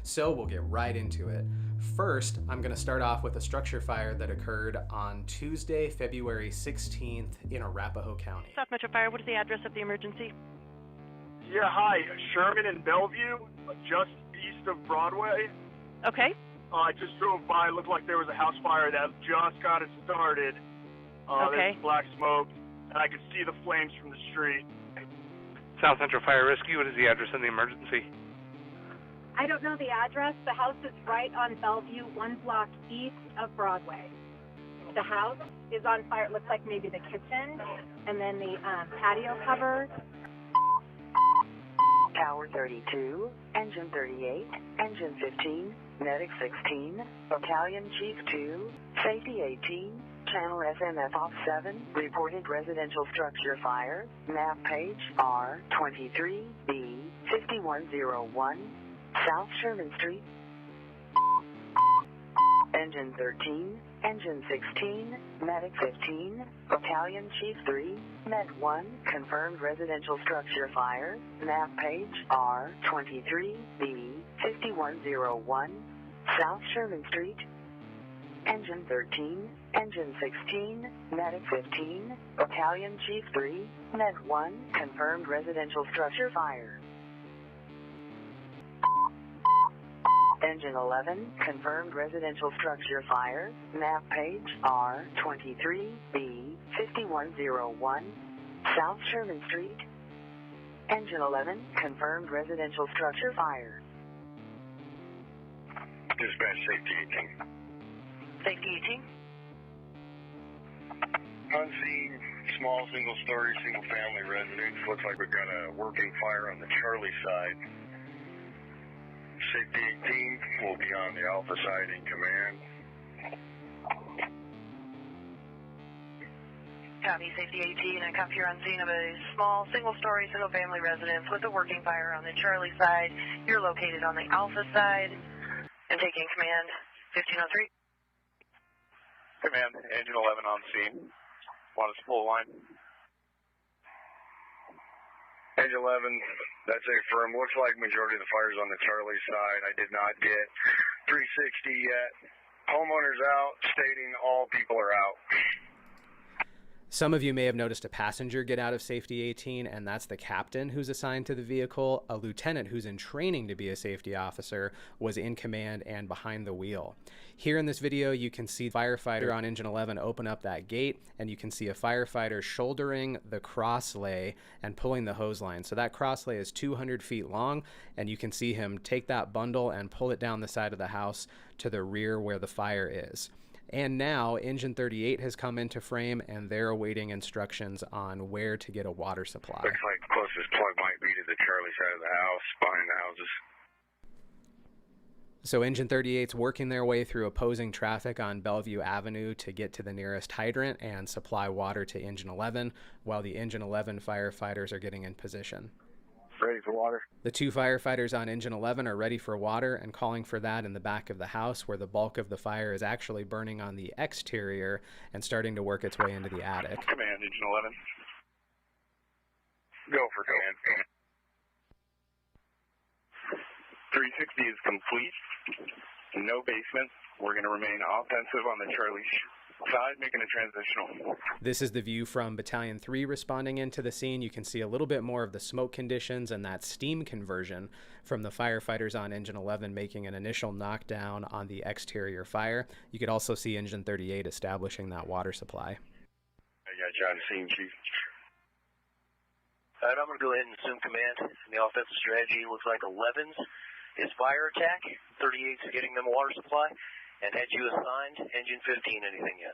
So we'll get right into it. First, I'm going to start off with a structure fire that occurred on Tuesday, February 16th in Arapahoe County. South Metro Fire, what is the address of the emergency? Yeah, hi. Sherman and Bellevue, just east of Broadway. Okay. I just drove by. It looked like there was a house fire that just got it started. Okay. There's black smoke, and I could see the flames from the street. South Central Fire Rescue, what is the address of the emergency? I don't know the address. The house is right on Bellevue, 1 block east of Broadway. The house is on fire. It looks like maybe the kitchen, and then the patio cover. Tower 32, Engine 38, Engine 15, Medic 16, Battalion Chief 2, Safety 18, Channel SMF Off 7, reported residential structure fire, map page R23B 5101, South Sherman Street. Engine 13, Engine 16, Medic 15, Battalion Chief 3, Med 1, confirmed residential structure fire, map page R23B 5101, South Sherman Street. Engine 13, Engine 16, Medic 15, Battalion Chief 3, Med 1, confirmed residential structure fire. Engine 11, confirmed residential structure fire, map page R23B 5101, South Sherman Street. Engine 11, confirmed residential structure fire. Dispatch Safety 18. Safety 18. Unseen, small single-story, single-family residence. Looks like we've got a working fire on the Charlie side. Safety 18 will be on the Alpha side in command. Copy, Safety 18. I copy you're on scene of a small single-story, single-family residence with a working fire on the Charlie side. You're located on the Alpha side and taking command 1503. Command, Engine 11 on scene. Want us to pull a line? Engine 11, that's a firm. Looks like majority of the fire's on the Charlie side. I did not get 360 yet. Homeowners out, stating all people are out. Some of you may have noticed a passenger get out of Safety 18, and that's the captain who's assigned to the vehicle. A lieutenant who's in training to be a safety officer was in command and behind the wheel. Here in this video, you can see a firefighter on Engine 11 open up that gate, and you can see a firefighter shouldering the crosslay and pulling the hose line. So that crosslay is 200 feet long, and you can see him take that bundle and pull it down the side of the house to the rear where the fire is. And now Engine 38 has come into frame, and they're awaiting instructions on where to get a water supply. Looks like the closest plug might be to the Charlie side of the house, behind the houses. So Engine 38's working their way through opposing traffic on Bellevue Avenue to get to the nearest hydrant and supply water to Engine 11, while the Engine 11 firefighters are getting in position. Ready for water. The two firefighters on Engine 11 are ready for water and calling for that in the back of the house, where the bulk of the fire is actually burning on the exterior and starting to work its way into the attic. Command, Engine 11. Go for command. 360 is complete. No basement. We're going to remain offensive on the Charlie side, making a transitional. This is the view from Battalion 3 responding into the scene. You can see a little bit more of the smoke conditions and that steam conversion from the firefighters on Engine 11 making an initial knockdown on the exterior fire. You could also see Engine 38 establishing that water supply. I got you on scene, Chief. All right, I'm going to go ahead and assume command. The offensive strategy looks like 11's is fire attack, 38's getting them a water supply, and had you assigned Engine 15 anything yet?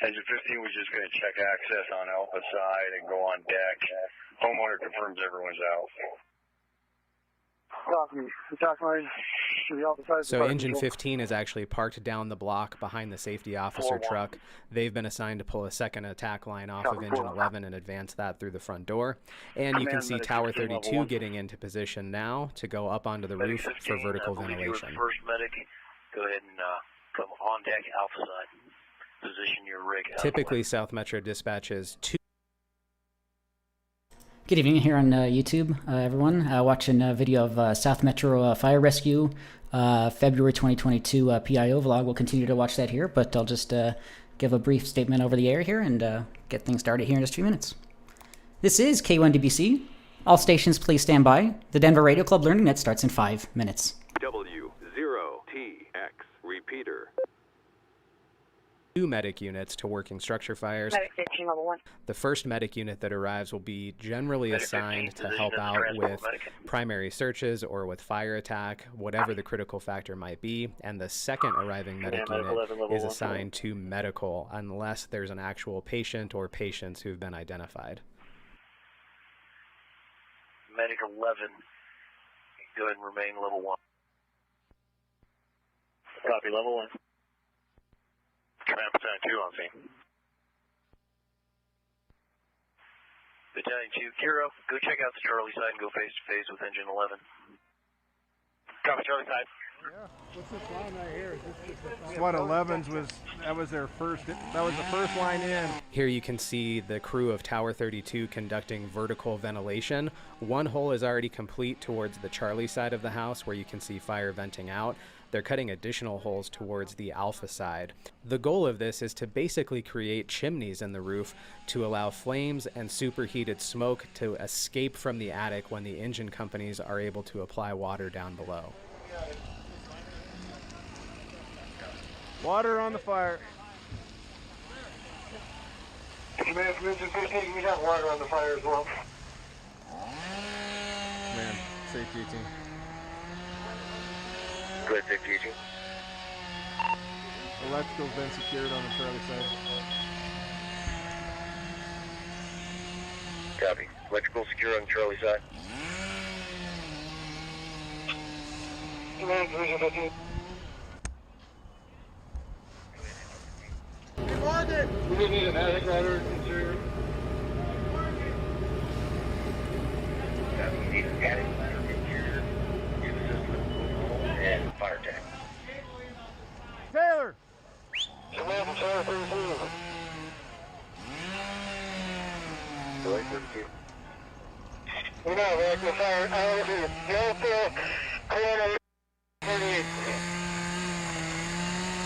Engine 15 was just going to check access on Alpha side and go on deck. Homeowner confirms everyone's out. So Engine 15 is actually parked down the block behind the safety officer truck. They've been assigned to pull a second attack line off of Engine 11 and advance that through the front door. And you can see Tower 32 getting into position now to go up onto the roof for vertical ventilation. First medic, go ahead and come on deck, Alpha side. Position your rig. Typically, South Metro dispatches two. Good evening here on YouTube, everyone. Watching a video of South Metro Fire Rescue, February 2022 PIO vlog. We'll continue to watch that here, but I'll just give a brief statement over the air here and get things started here in just a few minutes. This is K1DBC. All stations, please stand by. The Denver Radio Club Learning Net starts in 5 minutes. W0TX repeater. 2 medic units to working structure fires. Medic 15, level 1. The first medic unit that arrives will be generally assigned to help out with primary searches or with fire attack, whatever the critical factor might be. And the second arriving medic unit is assigned to medical unless there's an actual patient or patients who've been identified. Medic 11, go ahead and remain level 1. Copy, level 1. Command Battalion 2 on scene. Battalion 2, Kiro, go check out the Charlie side and go face to face with engine 11. Copy, Charlie side. Yeah, what's this line right here? What 11s was, that was their first, that was the first line in. Here you can see the crew of Tower 32 conducting vertical ventilation. One hole is already complete towards the Charlie side of the house where you can see fire venting out. They're cutting additional holes towards the Alpha side. The goal of this is to basically create chimneys in the roof to allow flames and superheated smoke to escape from the attic when the engine companies are able to apply water down below. Water on the fire. Command from engine 15, we got water on the fire as well. Man, safety team. Go ahead, safety team. Electrical's been secured on the Charlie side. Copy. Electrical secure on Charlie side. Command from engine 15. We just need an attic ladder interior. We need an attic ladder interior, new system, and fire tank. Taylor! Command from Tower 32. Go ahead, 32. We're not reacting fire. I do. No fill. Command 38.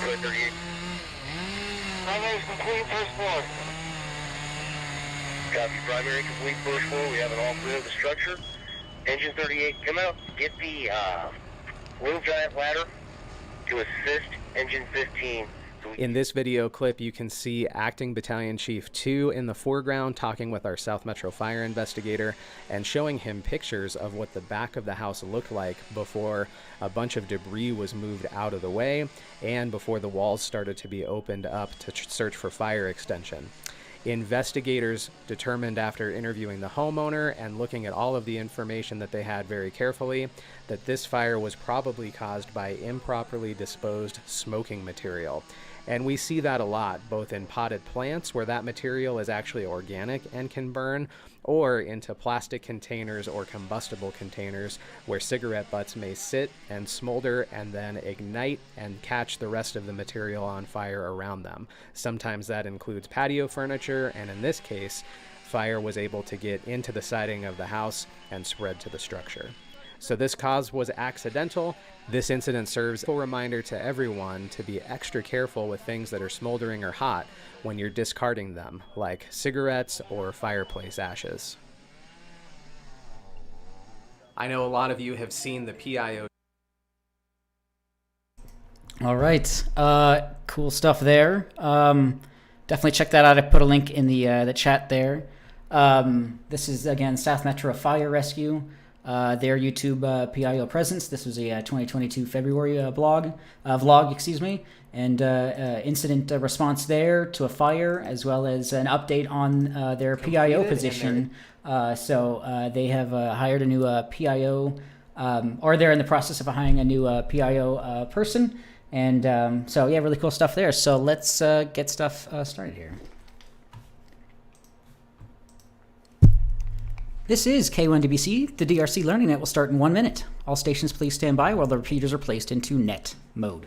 Go ahead, 38. Primary complete, first floor. Copy, primary complete, first floor. We have it all clear of the structure. Engine 38, come out, get the little giant ladder to assist engine 15. In this video clip, you can see Acting Battalion Chief 2 in the foreground talking with our South Metro fire investigator and showing him pictures of what the back of the house looked like before a bunch of debris was moved out of the way and before the walls started to be opened up to search for fire extension. Investigators determined after interviewing the homeowner and looking at all of the information that they had very carefully that this fire was probably caused by improperly disposed smoking material. And we see that a lot, both in potted plants where that material is actually organic and can burn, or into plastic containers or combustible containers where cigarette butts may sit and smolder and then ignite and catch the rest of the material on fire around them. Sometimes that includes patio furniture, and in this case, fire was able to get into the siding of the house and spread to the structure. So this cause was accidental. This incident serves as a reminder to everyone to be extra careful with things that are smoldering or hot when you're discarding them, like cigarettes or fireplace ashes. I know a lot of you have seen the PIO. All right, cool stuff there. Definitely check that out. I put a link in the chat there. This is, again, South Metro Fire Rescue. Their YouTube PIO presence. This was a 2022 February vlog, excuse me, and incident response there to a fire, as well as an update on their PIO position. So they have hired a new PIO, or they're in the process of hiring a new PIO person. And so, yeah, really cool stuff there. So let's get stuff started here. This is K1DBC. The DRC Learning Net will start in 1 minute. All stations please stand by while the repeaters are placed into net mode.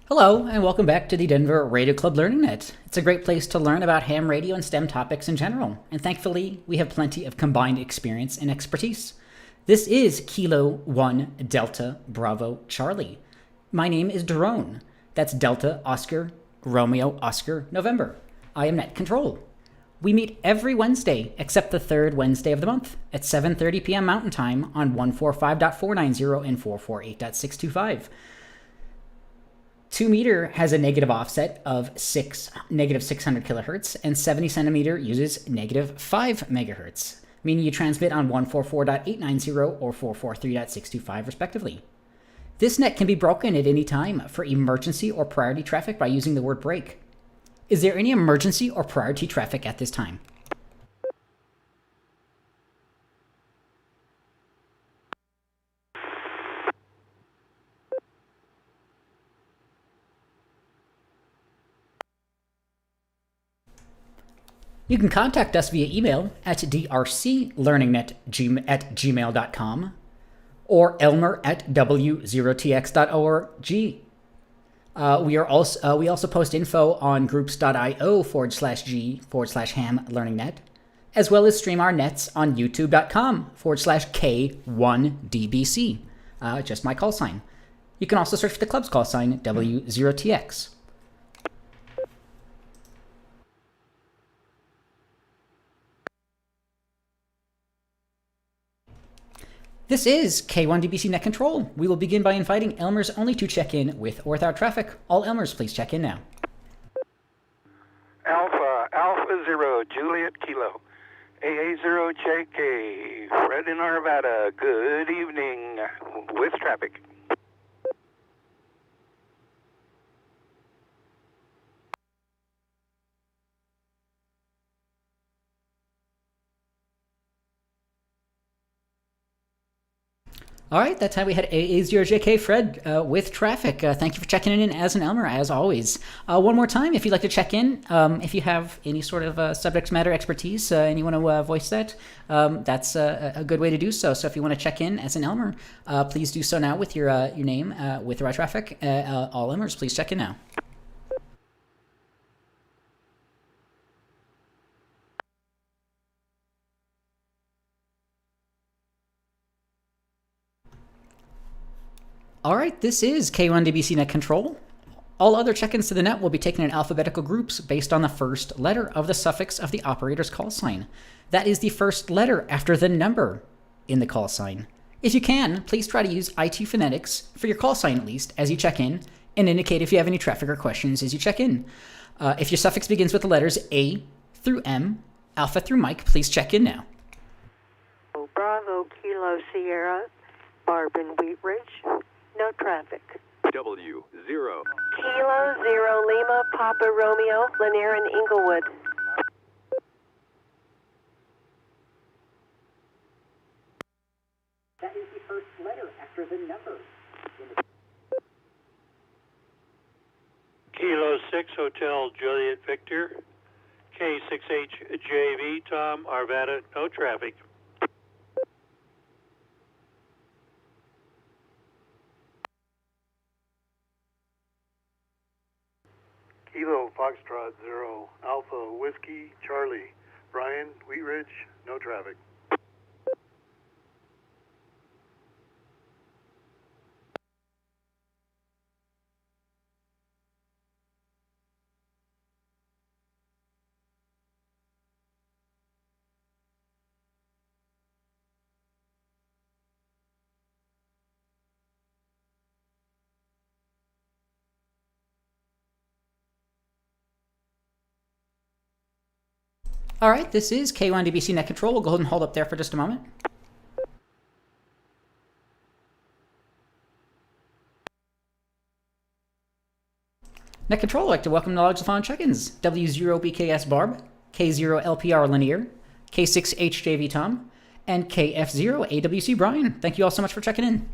Hello, and welcome back to the Denver Radio Club Learning Net. It's a great place to learn about ham radio and STEM topics in general, and thankfully, we have plenty of combined experience and expertise. This is Kilo 1 Delta Bravo Charlie. My name is Daron. That's Delta Oscar Romeo Oscar November. I am Net Control. We meet every Wednesday, except the third Wednesday of the month, at 7:30 p.m. Mountain Time on 145.490 and 448.625. 2 meter has a negative offset of negative 600 kilohertz, and 70 centimeter uses negative 5 megahertz, meaning you transmit on 144.890 or 443.625 respectively. This net can be broken at any time for emergency or priority traffic by using the word break. Is there any emergency or priority traffic at this time? You can contact us via email at drclearningnet@gmail.com or elmer@w0tx.org. We also post info on groups.io/g/ham learning net, as well as stream our nets on youtube.com/K1DBC. Just my call sign. You can also search for the club's call sign, W0TX. This is K1DBC Net Control. We will begin by inviting Elmers only to check in with or without traffic. All Elmers, please check in now. Alpha 0, Juliet Kilo. AA0, JK. Fred in Arvada. Good evening. With traffic. All right, that time we had AA0JK Fred with traffic. Thank you for checking in as an Elmer, as always. One more time, if you'd like to check in, if you have any sort of subject matter expertise and you want to voice that, that's a good way to do so. So if you want to check in as an Elmer, please do so now with your name, with the right traffic. All Elmers, please check in now. All right, this is K1DBC Net Control. All other check-ins to the net will be taken in alphabetical groups based on the first letter of the suffix of the operator's call sign. That is the first letter after the number in the call sign. If you can, please try to use IT phonetics, for your call sign at least, as you check in, and indicate if you have any traffic or questions as you check in. If your suffix begins with the letters A through M, Alpha through Mike, please check in now. Bravo, Kilo, Sierra, Barbin, Wheat Ridge. No traffic. W0. Kilo 0 Lima Papa Romeo Lanier and Inglewood. That is the first letter after the number. Kilo 6 Hotel Juliet Victor. K6HJV Tom Arvada. No traffic. Kilo Foxtrot 0, Alpha Whiskey Charlie, Brian, Wheat Ridge, no traffic. All right, this is K1DBC Net Control. We'll go ahead and hold up there for just a moment. Net Control, I'd like to welcome knowledge phone check-ins. W0BKS Barb, K0LPR Linear, K6HJV Tom, and KF0AWC Brian. Thank you all so much for checking in.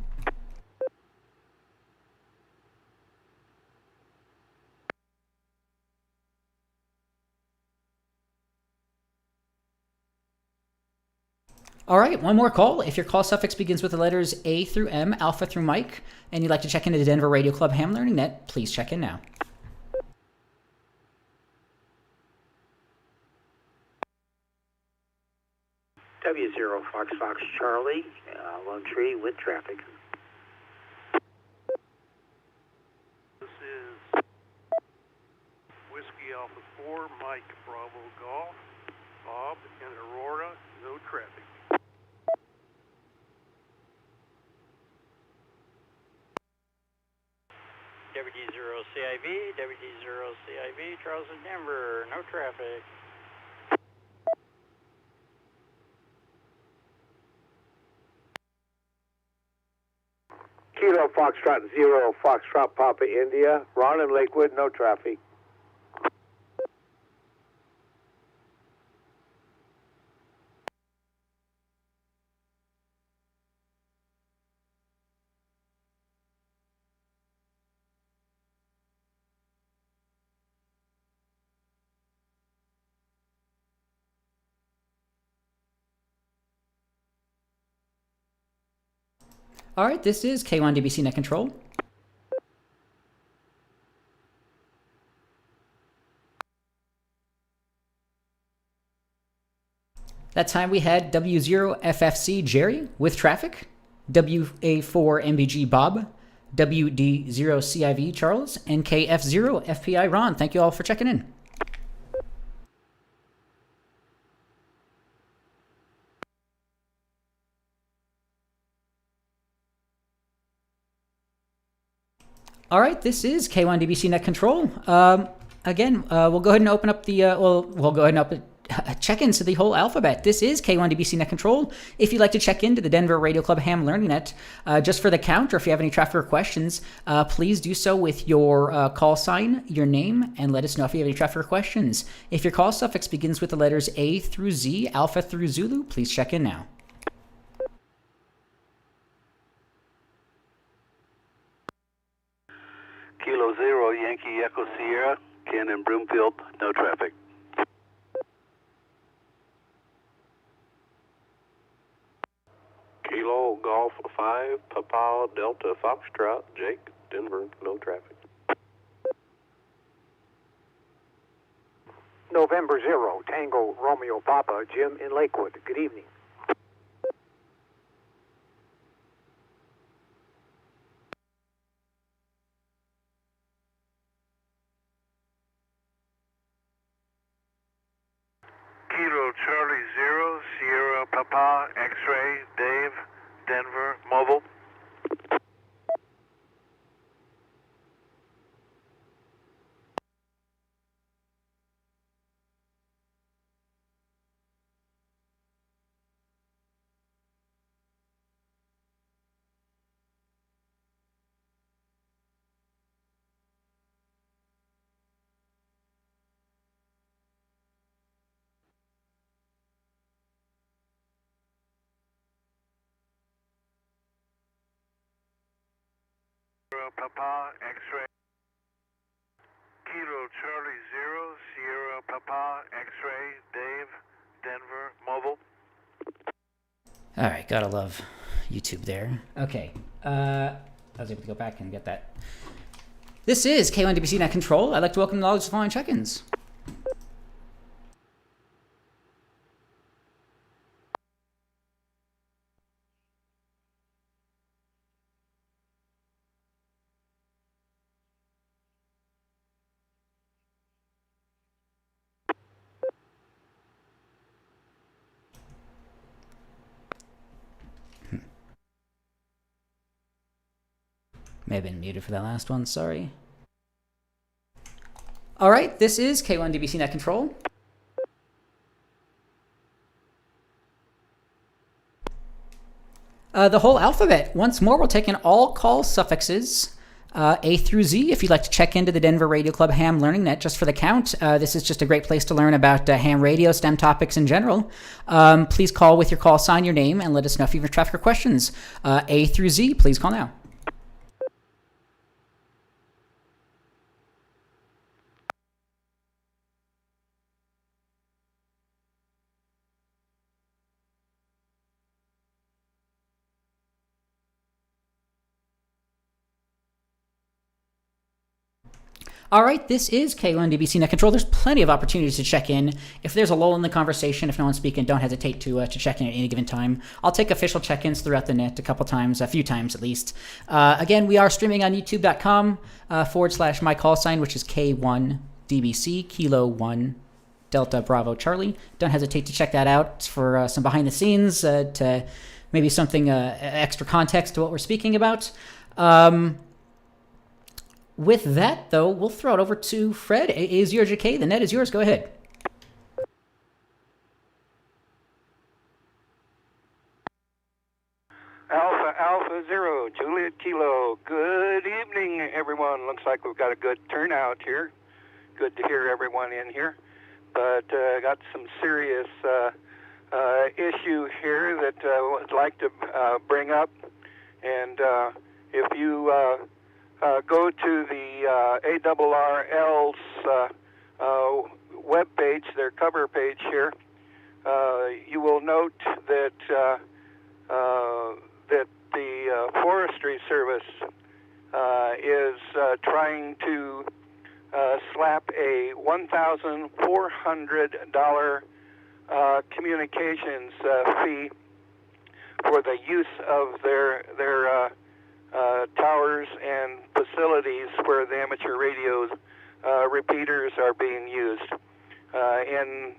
All right, one more call. If your call suffix begins with the letters A through M, Alpha through Mike, and you'd like to check into the Denver Radio Club Ham Learning Net, please check in now. W0 Fox Charlie, Lone Tree with traffic. This is Whiskey Alpha 4, Mike Bravo Golf, Bob and Aurora, no traffic. WD0CIV, WD0CIV, Charleston, Denver, no traffic. Kilo Foxtrot 0, Foxtrot Papa India, Ron and Lakewood, no traffic. All right, this is K1DBC Net Control. That time we had W0FFC Jerry with traffic, WA4MBG Bob, WD0CIV Charles, and KF0FPI Ron. Thank you all for checking in. All right, this is K1DBC Net Control. Again, we'll go ahead and open up the, we'll go ahead and open check into the whole alphabet. This is K1DBC Net Control. If you'd like to check into the Denver Radio Club Ham Learning Net, just for the count, or if you have any traffic or questions, please do so with your call sign, your name, and let us know if you have any traffic or questions. If your call suffix begins with the letters A through Z, Alpha through Zulu, please check in now. Kilo 0, Yankee Echo Sierra, Ken and Broomfield, no traffic. Kilo Golf 5, Papa Delta Foxtrot, Jake, Denver, no traffic. November 0, Tango Romeo Papa, Jim in Lakewood. Good evening. Kilo Charlie 0, Sierra Papa, X-Ray, Dave, Denver, Mobile. Papa, X-Ray. Kilo Charlie 0, Sierra Papa, X-Ray, Dave, Denver, Mobile. All right, gotta love YouTube there. Okay, I was able to go back and get that. This is K1DBC Net Control. I'd like to welcome all those following check-ins. May have been muted for that last one, sorry. All right, this is K1DBC Net Control. The whole alphabet. Once more, we'll take in all call suffixes, A through Z. If you'd like to check into the Denver Radio Club Ham Learning Net just for the count, this is just a great place to learn about ham radio, STEM topics in general. Please call with your call sign, your name, and let us know if you have traffic or questions. A through Z, please call now. All right, this is K1 DBC Net Control. There's plenty of opportunities to check in. If there's a lull in the conversation, if no one's speaking, don't hesitate to check in at any given time. I'll take official check-ins throughout the net a few times at least. Again, we are streaming on youtube.com / my call sign, which is K1 DBC, Kilo 1 Delta Bravo Charlie. Don't hesitate to check that out for some behind the scenes, to maybe something extra context to what we're speaking about. With that, though, we'll throw it over to Fred. A0JK, the net is yours. Go ahead. Alpha Zero, Juliet Kilo. Good evening, everyone. Looks like we've got a good turnout here. Good to hear everyone in here. But got some serious issue here that I would like to bring up. And if you go to the ARRL's web page, their cover page here, you will note that that the Forestry Service is trying to slap a $1,400 communications fee for the use of their towers and facilities where the amateur radio repeaters are being used. In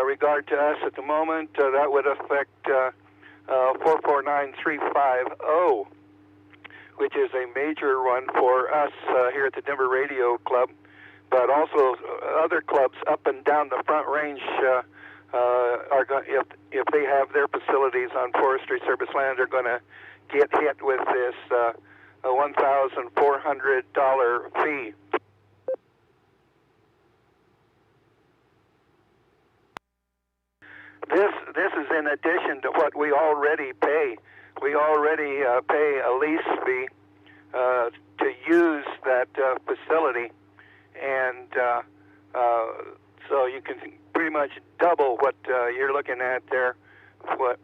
regard to us at the moment, that would affect 449350, which is a major one for us here at the Denver Radio Club, but also other clubs up and down the Front Range are going, if they have their facilities on Forestry Service land, are going to get hit with this $1,400 fee. This is in addition to what we already pay. We already pay a lease fee to use that facility, and so you can pretty much double what you're looking at there for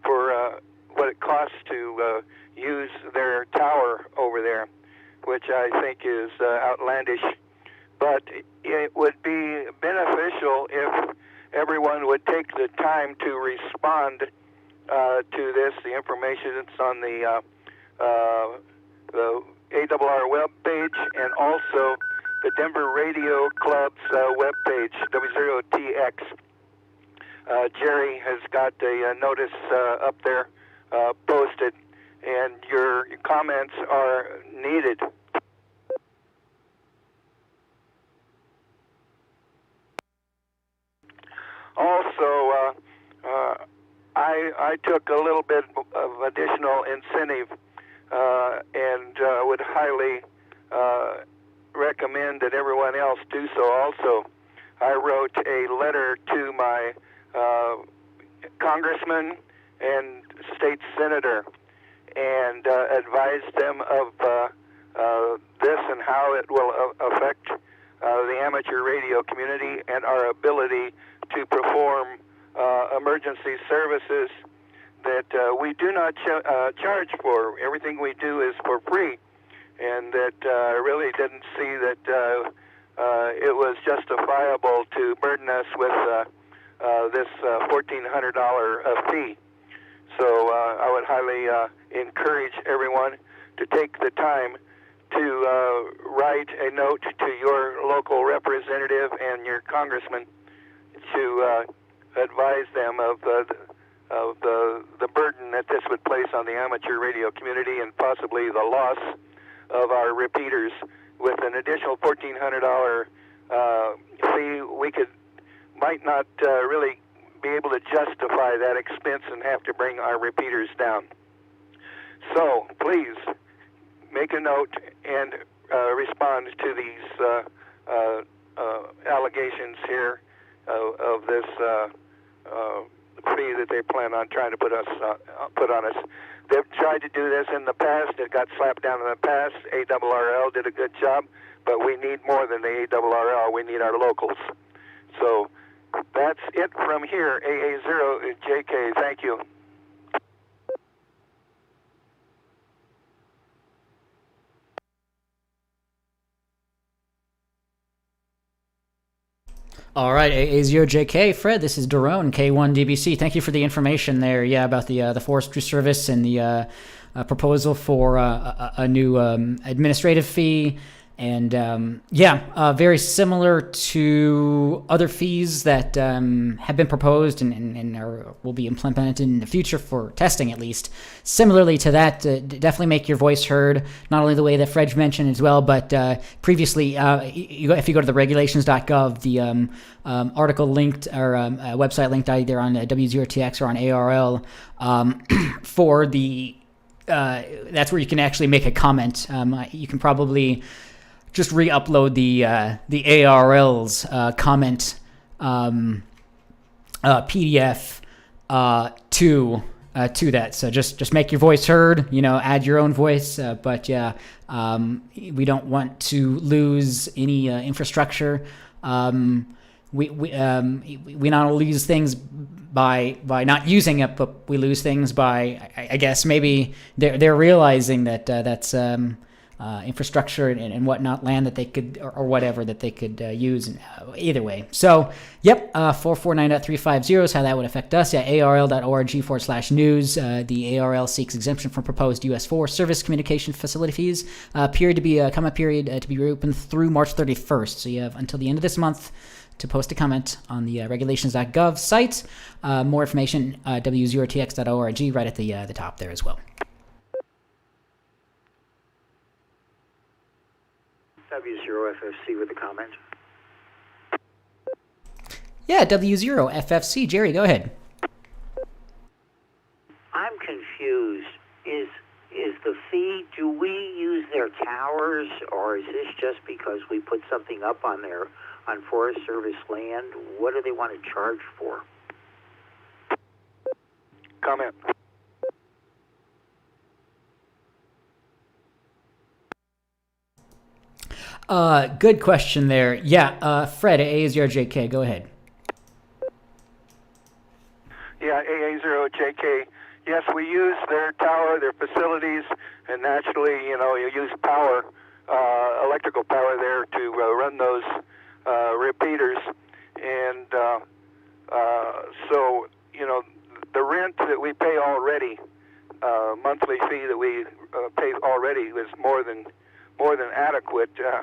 what it costs to use their tower over there, which I think is outlandish. But it would be beneficial if everyone would take the time to respond to this. The information that's on the ARRL web page and also the Denver Radio Club's web page, W0TX. Jerry has got a notice up there posted, and your comments are needed. Also, I took a little bit of additional incentive and would highly recommend that everyone else do so also. I wrote a letter to my congressman and state senator and advised them of this and how it will affect the amateur radio community and our ability to perform emergency services that we do not charge for. Everything we do is for free, and that I really didn't see that it was justifiable to burden us with this $1,400 fee. So I would highly encourage everyone to take the time to write a note to your local representative and your congressman to advise them of the burden that this would place on the amateur radio community and possibly the loss of our repeaters. With an additional $1,400 fee, we might not really be able to justify that expense and have to bring our repeaters down. So please make a note and respond to these allegations here of this fee that they plan on trying to put on us. They've tried to do this in the past. It got slapped down in the past. ARRL did a good job, but we need more than the ARRL. We need our locals. So that's it from here. AA0JK. Thank you. All right, A0JK, Fred, this is Daron, K1DBC. Thank you for the information there, about the Forestry Service and the proposal for a new administrative fee. And very similar to other fees that have been proposed and will be implemented in the future for testing, at least. Similarly to that, definitely make your voice heard, not only the way that Fred mentioned as well, but previously, if you go to the regulations.gov, the article linked or website linked either on W0TX or on ARL for the that's where you can actually make a comment. You can probably just re-upload the ARL's comment PDF to that. So just make your voice heard. Add your own voice. But we don't want to lose any infrastructure. We not only lose things by not using it, but we lose things by I guess maybe they're realizing that that's infrastructure and whatnot, land that they could or whatever that they could use either way. So 449.350 is how that would affect us. ARL.org/news. The ARL seeks exemption from proposed US Forest Service communication facility fees. Period to be comment period to be reopened through March 31st. So you have until the end of this month to post a comment on the regulations.gov site. More information, W0TX.org, right at the top there as well. W0FFC with a comment. Yeah, W0FFC. Jerry, go ahead. I'm confused. Is the fee, do we use their towers, or is this just because we put something up on Forest Service land? What do they want to charge for? Comment. Good question there. Fred, AA0JK, go ahead. Yeah, AA0JK. Yes, we use their tower, their facilities, and naturally, you use power, electrical power there to run those repeaters. And so, the rent that we pay already, monthly fee that we pay already is more than adequate to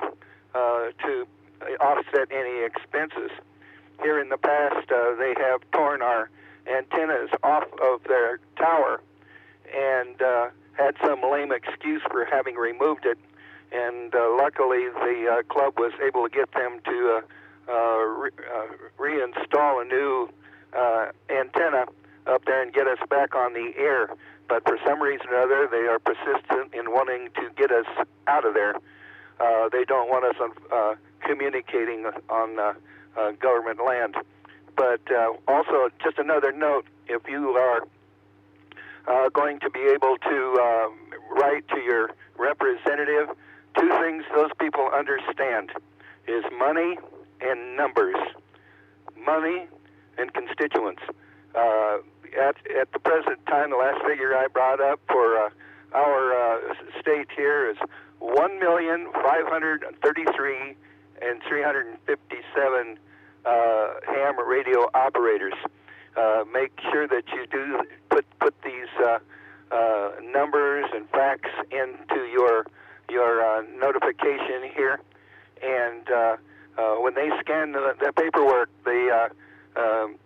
offset any expenses. Here in the past, they have torn our antennas off of their tower and had some lame excuse for having removed it. And luckily, the club was able to get them to reinstall a new antenna up there and get us back on the air. But for some reason or other, they are persistent in wanting to get us out of there. They don't want us communicating on government land. But also, just another note, if you are going to be able to write to your representative, two things those people understand is money and numbers. Money and constituents. At the present time, the last figure I brought up for our state here is 1,533,357 ham radio operators. Make sure that you do put these numbers and facts into your notification here, and when they scan the paperwork, the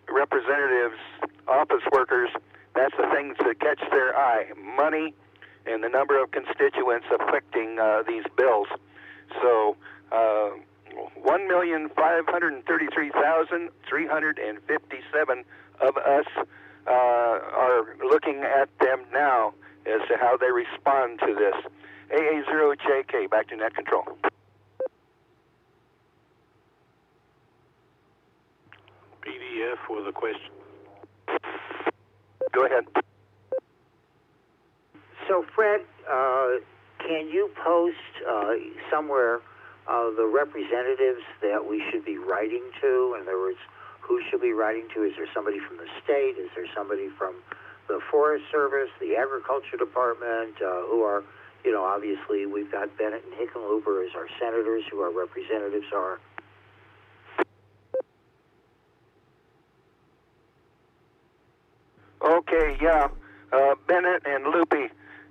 representatives, office workers, that's the things that catch their eye: money and the number of constituents affecting these bills. So 1,533,357 of us are looking at them now as to how they respond to this. AA0JK, back to net control. PDF with a question. Go ahead. So, Fred, can you post somewhere the representatives that we should be writing to? In other words, who should be writing to? Is there somebody from the state? Is there somebody from the Forest Service, the Agriculture Department, who are, obviously we've got Bennett and Hickenlooper as our senators, who our representatives are? Okay, yeah. Bennett and Loopy.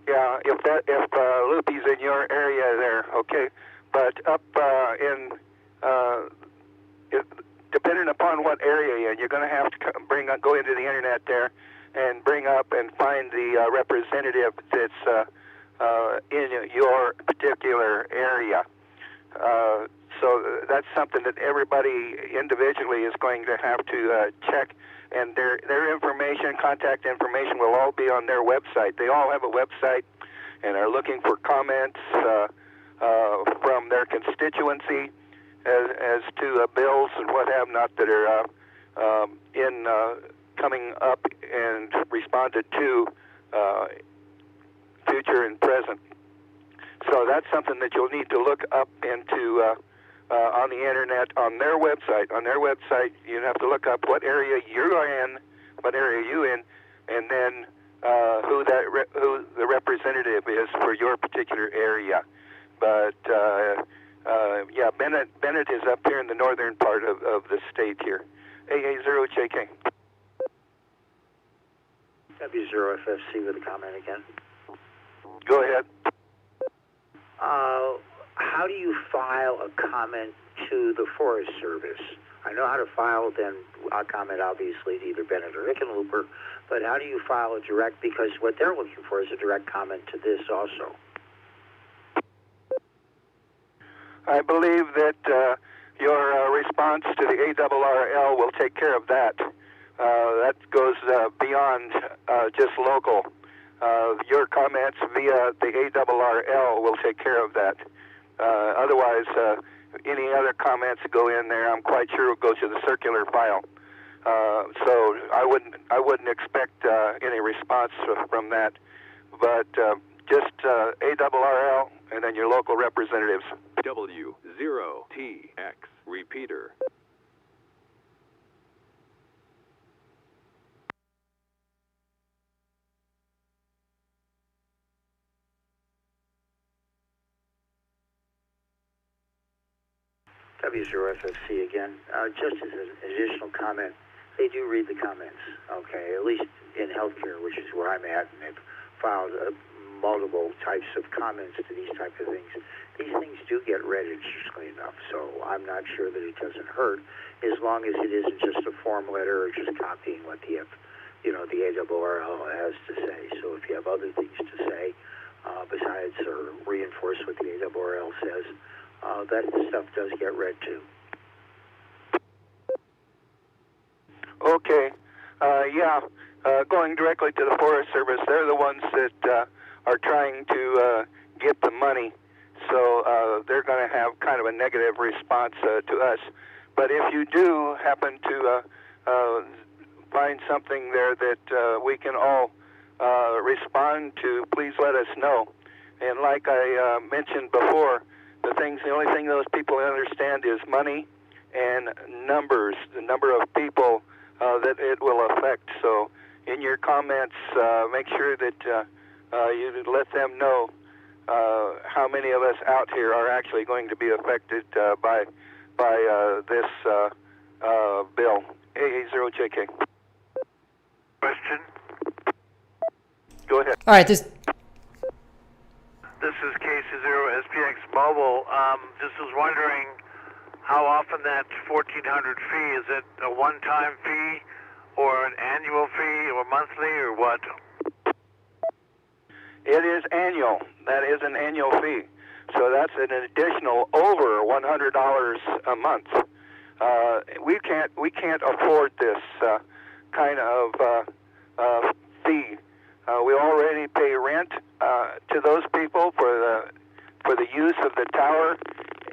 Yeah, if Loopy's in your area there, okay. But up depending upon what area you're going to have to go into the internet there and bring up and find the representative that's in your particular area. So that's something that everybody individually is going to have to check, and their information, contact information, will all be on their website. They all have a website and are looking for comments from their constituency as to bills and what have not that are coming up and responded to future and present. So that's something that you'll need to look up into on the internet, on their website. On their website, you have to look up what area you're in, and then who the representative is for your particular area. But yeah, Bennett is up here in the northern part of the state here. AA0JK. W0FFC with a comment again. Go ahead. How do you file a comment to the Forest Service? I know how to file, then I'll comment obviously to either Bennett or Hickenlooper, but how do you file a direct, because what they're looking for is a direct comment to this also. I believe that your response to the ARRL will take care of that. That goes beyond just local. Your comments via the ARRL will take care of that. Otherwise, any other comments that go in there, I'm quite sure will go to the circular file. So I wouldn't expect any response from that. But just ARRL and then your local representatives. W0TX repeater. W0FFC again. Just as an additional comment, they do read the comments, okay, at least in healthcare, which is where I'm at, and they've filed multiple types of comments to these type of things. These things do get read, interestingly enough, so I'm not sure that it doesn't hurt, as long as it isn't just a form letter or just copying what the ARRL has to say. So if you have other things to say besides or reinforce what the ARRL says, that stuff does get read too. Okay. Yeah. Going directly to the Forest Service, they're the ones that are trying to get the money. So they're going to have kind of a negative response to us. But if you do happen to find something there that we can all respond to, please let us know. And like I mentioned before, the only thing those people understand is money and numbers, the number of people that it will affect. So in your comments, make sure that you let them know how many of us out here are actually going to be affected by this bill. AA0JK. Question? Go ahead. All right, this is KC0SPX Mobile. Just was wondering how often that 1,400 fee, is it a one-time fee or an annual fee or monthly or what? It is annual. That is an annual fee. So that's an additional over $100 a month. We can't afford this kind of fee. We already pay rent to those people for the use of the tower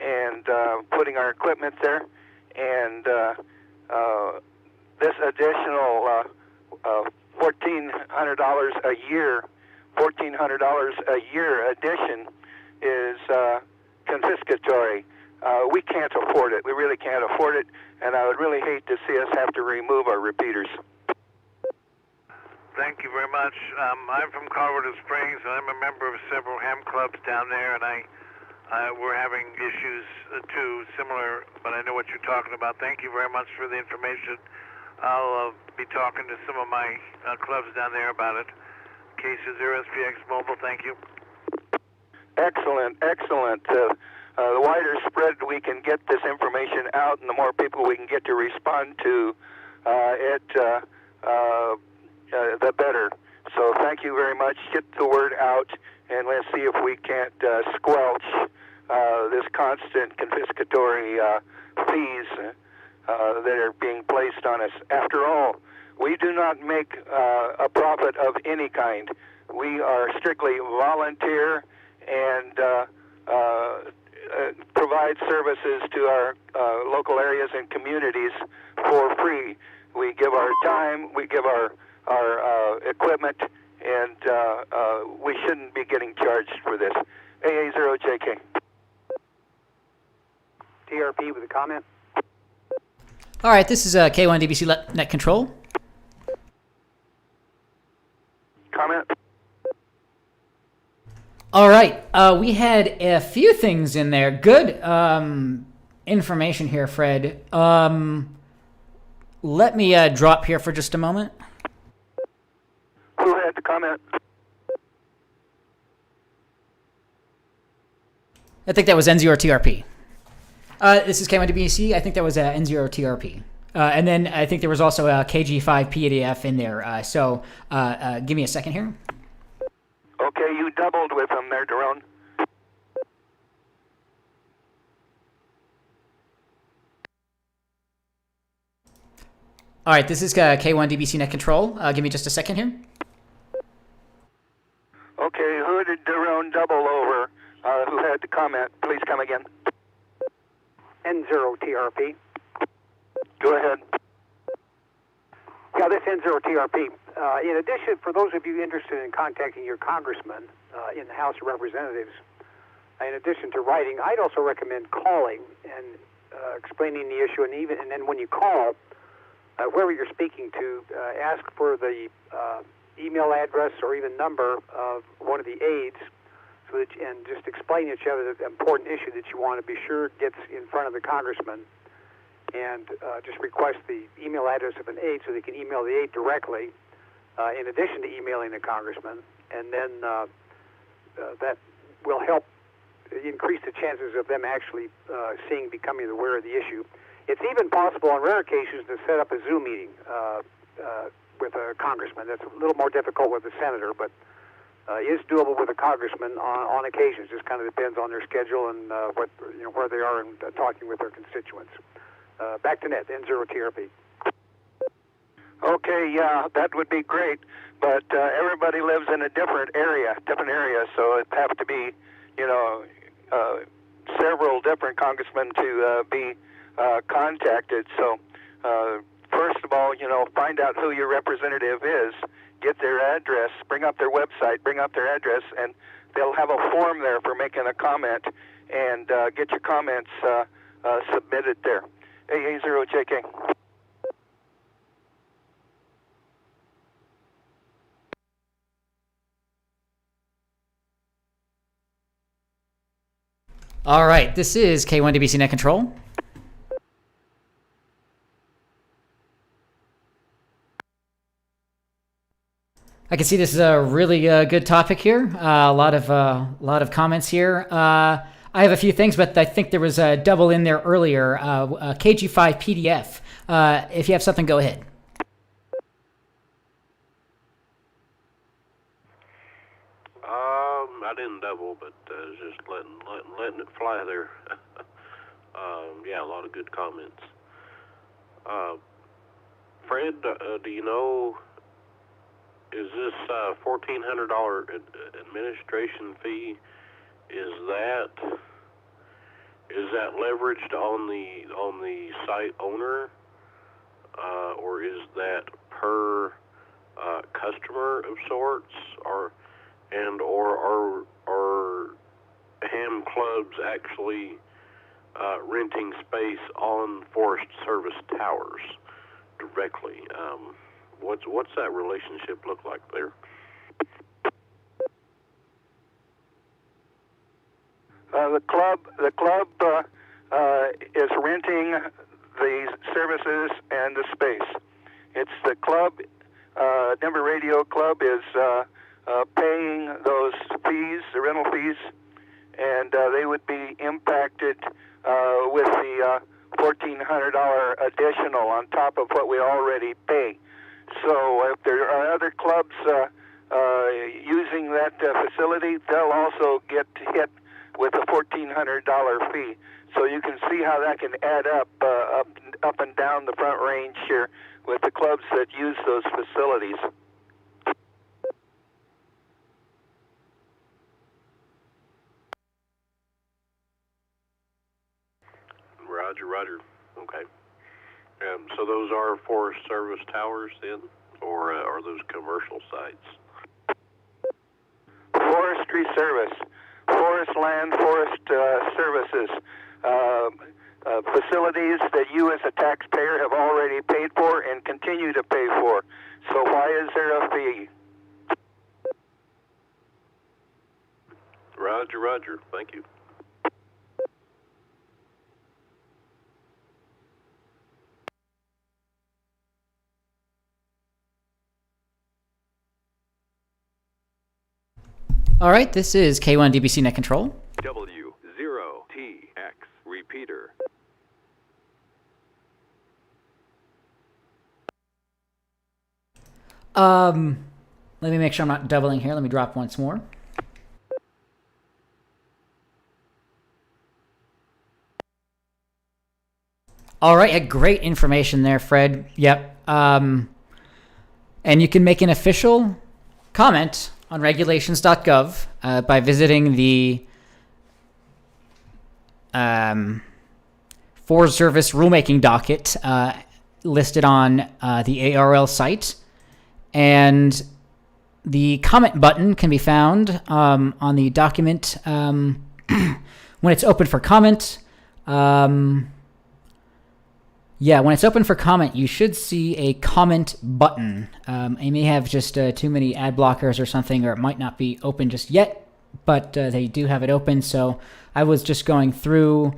and putting our equipment there, and this additional $1,400 a year. $1,400 a year addition is confiscatory. We can't afford it. We really can't afford it, and I would really hate to see us have to remove our repeaters. Thank you very much. I'm from Colorado Springs, and I'm a member of several ham clubs down there, and we're having issues too, similar, but I know what you're talking about. Thank you very much for the information. I'll be talking to some of my clubs down there about it. K20 SPX Mobile, thank you. Excellent, excellent. The wider spread we can get this information out, and the more people we can get to respond to it, the better. So thank you very much. Get the word out, and let's see if we can't squelch this constant confiscatory fees that are being placed on us. After all, we do not make a profit of any kind. We are strictly volunteer and provide services to our local areas and communities for free. We give our time, we give our equipment, and we shouldn't be getting charged for this. AA0JK. TRP with a comment. All right, this is K1 DBC Net Control. Comment. All right, we had a few things in there. Good information here, Fred. Let me drop here for just a moment. Who had the comment? I think that was N0TRP. This is K1DBC. I think that was N0TRP. And then I think there was also a KG5 PDF in there. So give me a second here. Okay, you doubled with them there, Daron. All right, this is K1 DBC Net Control. Give me just a second here. Okay, who did Daron double over? Who had the comment? Please come again. N0TRP. Go ahead. Yeah, this N0TRP. In addition, for those of you interested in contacting your congressman in the House of Representatives, in addition to writing, I'd also recommend calling and explaining the issue, and then when you call, whoever you're speaking to, ask for the email address or even number of one of the aides, so that, and just explain to each other the important issue that you want to be sure gets in front of the congressman, and just request the email address of an aide so they can email the aide directly, in addition to emailing the congressman, and then that will help increase the chances of them actually becoming aware of the issue. It's even possible on rare occasions to set up a Zoom meeting with a congressman. That's a little more difficult with a senator, but is doable with a congressman on occasions. Just kind of depends on their schedule and where they are in talking with their constituents. Back to net, N0TRP. Okay, yeah, that would be great, but everybody lives in a different area, so it'd have to be, several different congressmen to be contacted. So, first of all, find out who your representative is, get their address, bring up their website, bring up their address, and they'll have a form there for making a comment, and get your comments submitted there. AA0JK. All right, this is K1 DBC Net Control. I can see this is a really good topic here. A lot of comments here. I have a few things, but I think there was a double in there earlier. KG5 PDF. If you have something, go ahead. I didn't double, but just letting it fly there. Yeah, a lot of good comments. Fred, do you know, is this $1,400 administration fee? Is that leveraged on the site owner, or is that per customer of sorts, or are ham clubs actually renting space on Forest Service towers directly? What's that relationship look like there? The club is renting the services and the space, It's the club, Denver Radio Club is paying those fees, the rental fees, and they would be impacted with the $1,400 additional on top of what we already pay. So if there are other clubs using that facility, they'll also get hit with a $1,400 fee. So you can see how that can add up and down the Front Range here with the clubs that use those facilities. Roger. Okay. So those are Forest Service towers then, or are those commercial sites? Forestry Service, forest land, forest services, facilities that you as a taxpayer have already paid for and continue to pay for. So why is there a fee? Roger. Thank you. All right, this is K1 DBC Net Control. W0TX repeater. Let me make sure I'm not doubling here. Let me drop once more. All right, great information there, Fred. Yep. And you can make an official comment on regulations.gov by visiting the Forest Service rulemaking docket listed on the ARL site. And the comment button can be found on the document when it's open for comment. When it's open for comment, you should see a comment button. It may have just too many ad blockers or something, or it might not be open just yet, but they do have it open. So I was just going through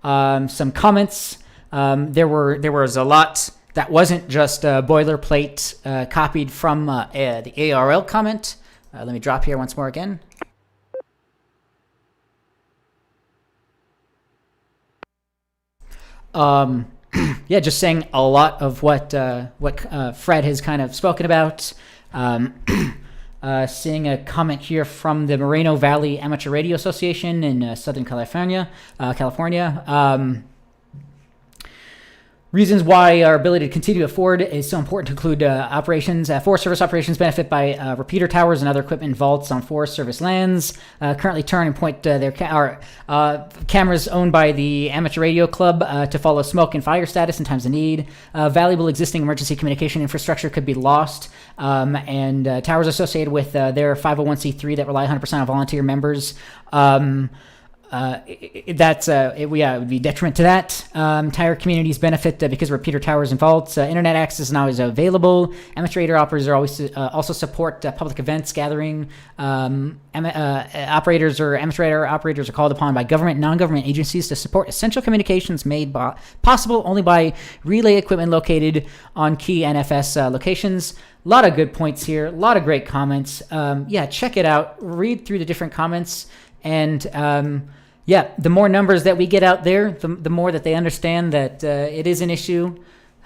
some comments. There was a lot that wasn't just boilerplate copied from the ARL comment. Let me drop here once more again. Just saying a lot of what Fred has kind of spoken about. Seeing a comment here from the Moreno Valley Amateur Radio Association in Southern California. Reasons why our ability to continue to afford is so important to include operations. Forest Service operations benefit by repeater towers and other equipment vaults on Forest Service lands. Currently turn and point their cameras owned by the Amateur Radio Club to follow smoke and fire status in times of need. Valuable existing emergency communication infrastructure could be lost. And towers associated with their 501c3 that rely 100% on volunteer members. It would be detriment to that. Entire communities benefit because of repeater towers and vaults. Internet access is now always available. Amateur radio operators are always also support public events, gathering. Operators or amateur radio operators are called upon by government and non-government agencies to support essential communications made possible only by relay equipment located on key NFS locations. A lot of good points here. A lot of great comments. Check it out. Read through the different comments. And the more numbers that we get out there, the more that they understand that it is an issue.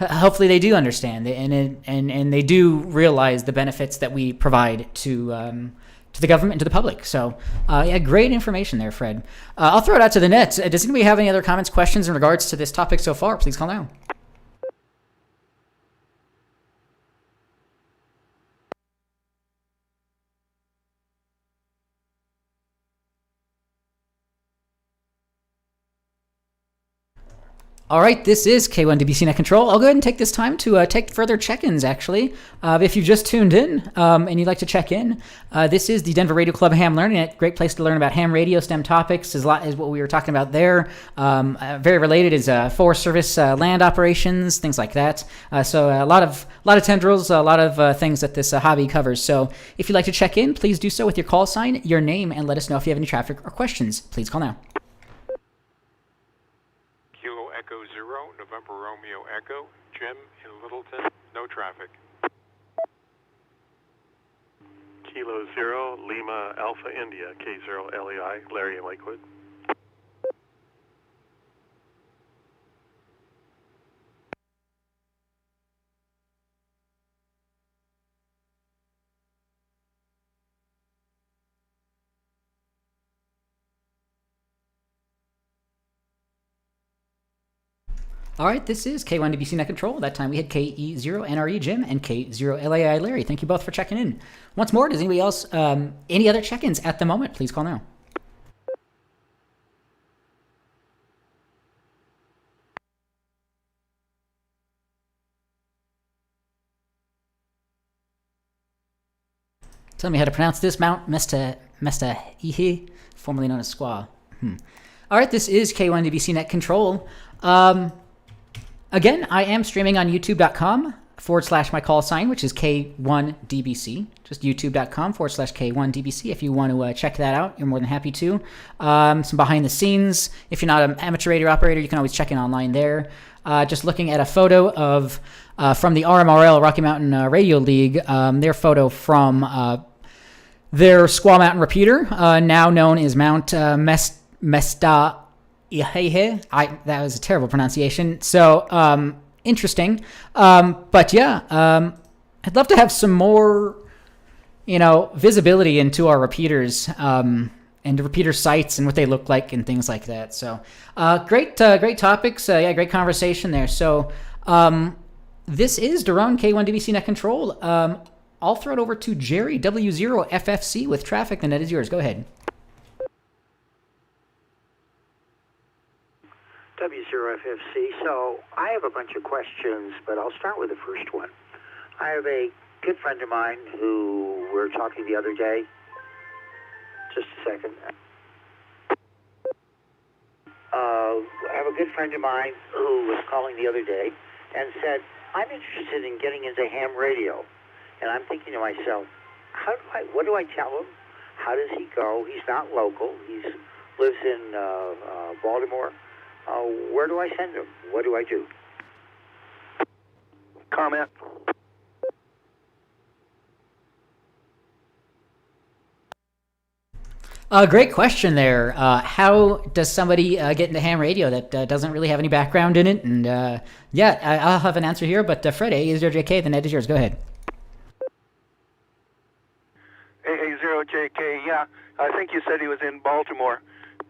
Hopefully they do understand it, and they do realize the benefits that we provide to the government and to the public. So, great information there, Fred. I'll throw it out to the net. Does anybody have any other comments, questions in regards to this topic so far? Please call now. All right, this is K1 DBC Net Control. I'll go ahead and take this time to take further check-ins, actually. If you've just tuned in and you'd like to check in, this is the Denver Radio Club Ham Learning Net. Great place to learn about ham radio, STEM topics, is what we were talking about there. Very related is Forest Service land operations, things like that. So a lot of tendrils, a lot of things that this hobby covers. So if you'd like to check in, please do so with your call sign, your name, and let us know if you have any traffic or questions. Please call now. Kilo Echo 0, November Romeo Echo, Jim in Littleton. no traffic. Kilo 0, Lima Alpha India, K0 LEI, Larry in Lakewood. All right, this is K1DBC Net Control. That time we had KE0NRE Jim and K0LAI Larry. Thank you both for checking in. Once more, does anybody else, any other check-ins at the moment? Please call now. Tell me how to pronounce this, Mount Mesta-Ihe, formerly known as Squaw. All right, this is K1DBC Net Control. Again, I am streaming on youtube.com/my call sign, which is K1DBC. Just youtube.com/K1DBC. If you want to check that out, you're more than happy to. Some behind the scenes. If you're not an amateur radio operator, you can always check in online there. Just looking at a photo of from the RMRL, Rocky Mountain Radio League, their photo from their Squaw Mountain repeater, now known as Mount Mesta. That was a terrible pronunciation. So interesting. But yeah, I'd love to have some more, visibility into our repeaters and repeater sites and what they look like and things like that. So great topics. Great conversation there. So this is Daron K1DBC Net Control. I'll throw it over to Jerry W0FFC with traffic. The net is yours. Go ahead. W0FFC. So I have a bunch of questions, but I'll start with the first one. I have a good friend of mine who we were talking the other day. Just a second. I have a good friend of mine who was calling the other day and said, I'm interested in getting into ham radio. And I'm thinking to myself, what do I tell him? How does he go? He's not local. He lives in Baltimore. Where do I send him? What do I do? Comment. Great question there. How does somebody get into ham radio that doesn't really have any background in it? And I'll have an answer here. But Fred, A0JK, the net is yours. Go ahead. AA0JK, yeah. I think you said he was in Baltimore.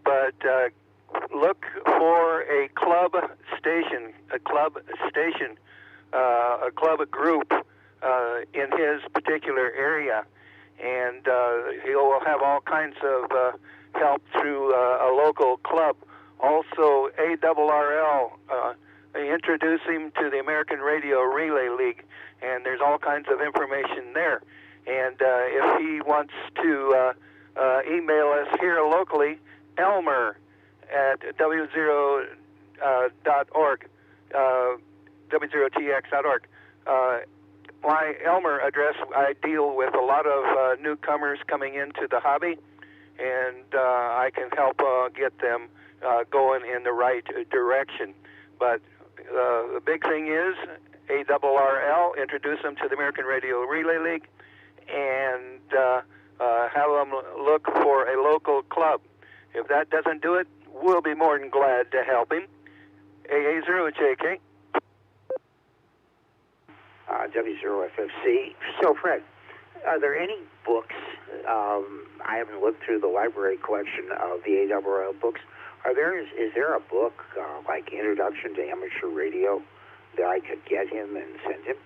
But look for a club station, a group in his particular area. And he will have all kinds of help through a local club. Also, ARRL, introduce him to the American Radio Relay League, and there's all kinds of information there. And if he wants to email us here locally, Elmer at W0.org, W0TX.org. My Elmer address, I deal with a lot of newcomers coming into the hobby, and I can help get them going in the right direction. But the big thing is ARRL, introduce them to the American Radio Relay League, and have them look for a local club. If that doesn't do it, we'll be more than glad to help him. AA0JK. W0FFC. So, Fred, are there any books? I haven't looked through the library collection of the ARRL books. Is there a book like Introduction to Amateur Radio that I could get him and send him?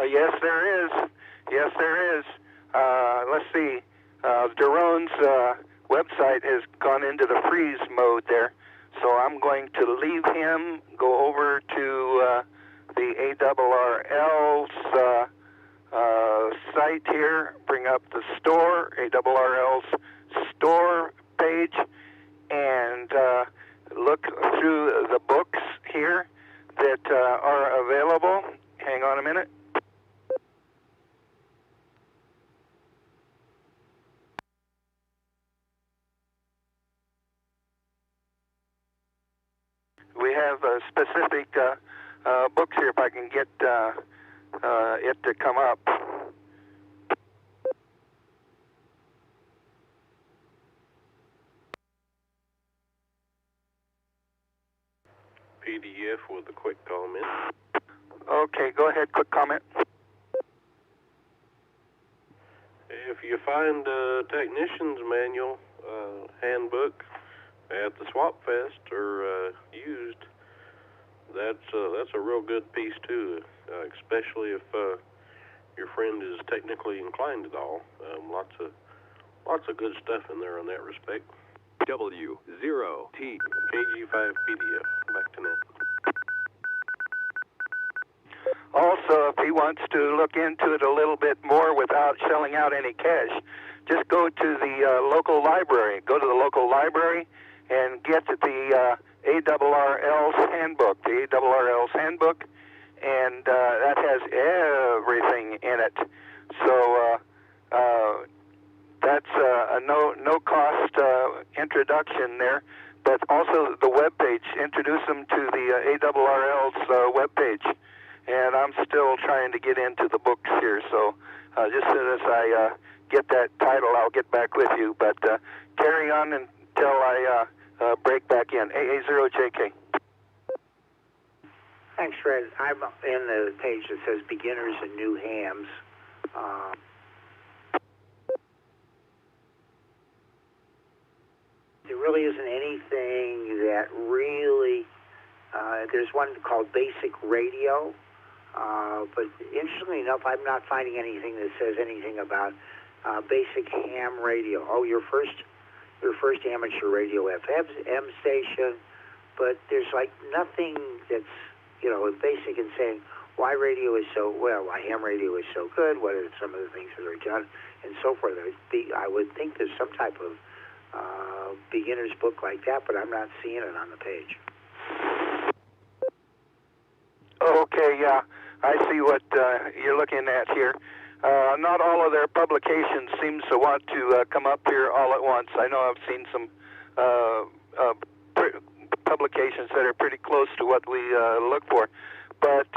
Yes, there is. Yes, there is. Let's see. Daron's website has gone into the freeze mode there, so I'm going to leave him, go over to the ARRL's site here, bring up the store, ARRL's store page, and look through the books here that are available. Hang on a minute. We have specific books here if I can get it to come up. PDF with a quick comment. Okay, go ahead, quick comment. If you find a technician's manual handbook at the Swap Fest or used, that's a real good piece too, especially if your friend is technically inclined at all. Lots of good stuff in there in that respect. W0T KG5 PDF. Back to net. Also, if he wants to look into it a little bit more without shelling out any cash, just go to the local library. Go to the local library and get the ARRL's handbook, the ARRL's handbook, and that has everything in it. So that's a no cost introduction there. But also the web page. Introduce them to the ARRL's web page. And I'm still trying to get into the books here, so just as soon as I get that title, I'll get back with you. But carry on until I break back in. AA0JK. Thanks, Fred. I'm in the page that says beginners and new hams. There really isn't anything that really, there's one called Basic Radio, but interestingly enough, I'm not finding anything that says anything about basic ham radio. Oh, your first amateur radio FM station, but there's like nothing that's, basic in saying why radio is so, why ham radio is so good, what are some of the things that are done, and so forth. I would think there's some type of beginner's book like that, but I'm not seeing it on the page. Okay, yeah, I see what you're looking at here. Not all of their publications seem to want to come up here all at once. I know I've seen some publications that are pretty close to what we look for, but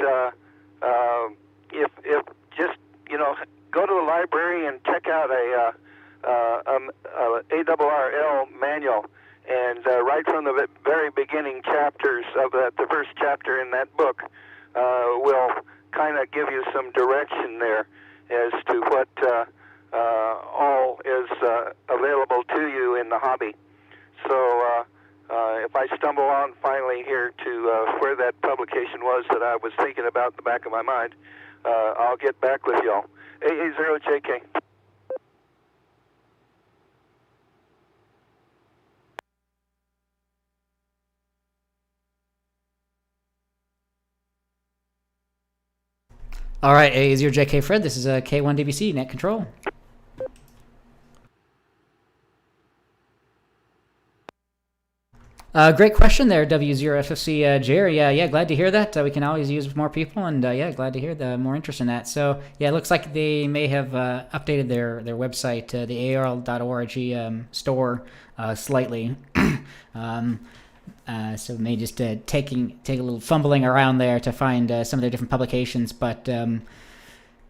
if just go to the library and check out a ARRL manual, and right from the very beginning chapters of the first chapter in that book will kind of give you some direction there as to what all is available to you in the hobby. So if I stumble on finally here to where that publication was that I was thinking about in the back of my mind, I'll get back with y'all. AA0JK. All right, AA0JK Fred, this is K1DBC, Net Control. Great question there, W0FFC Jerry. Yeah, glad to hear that. We can always use more people, and yeah, glad to hear the more interest in that. So yeah, it looks like they may have updated their website, the ARL.org store, slightly. So may just take a little fumbling around there to find some of their different publications, but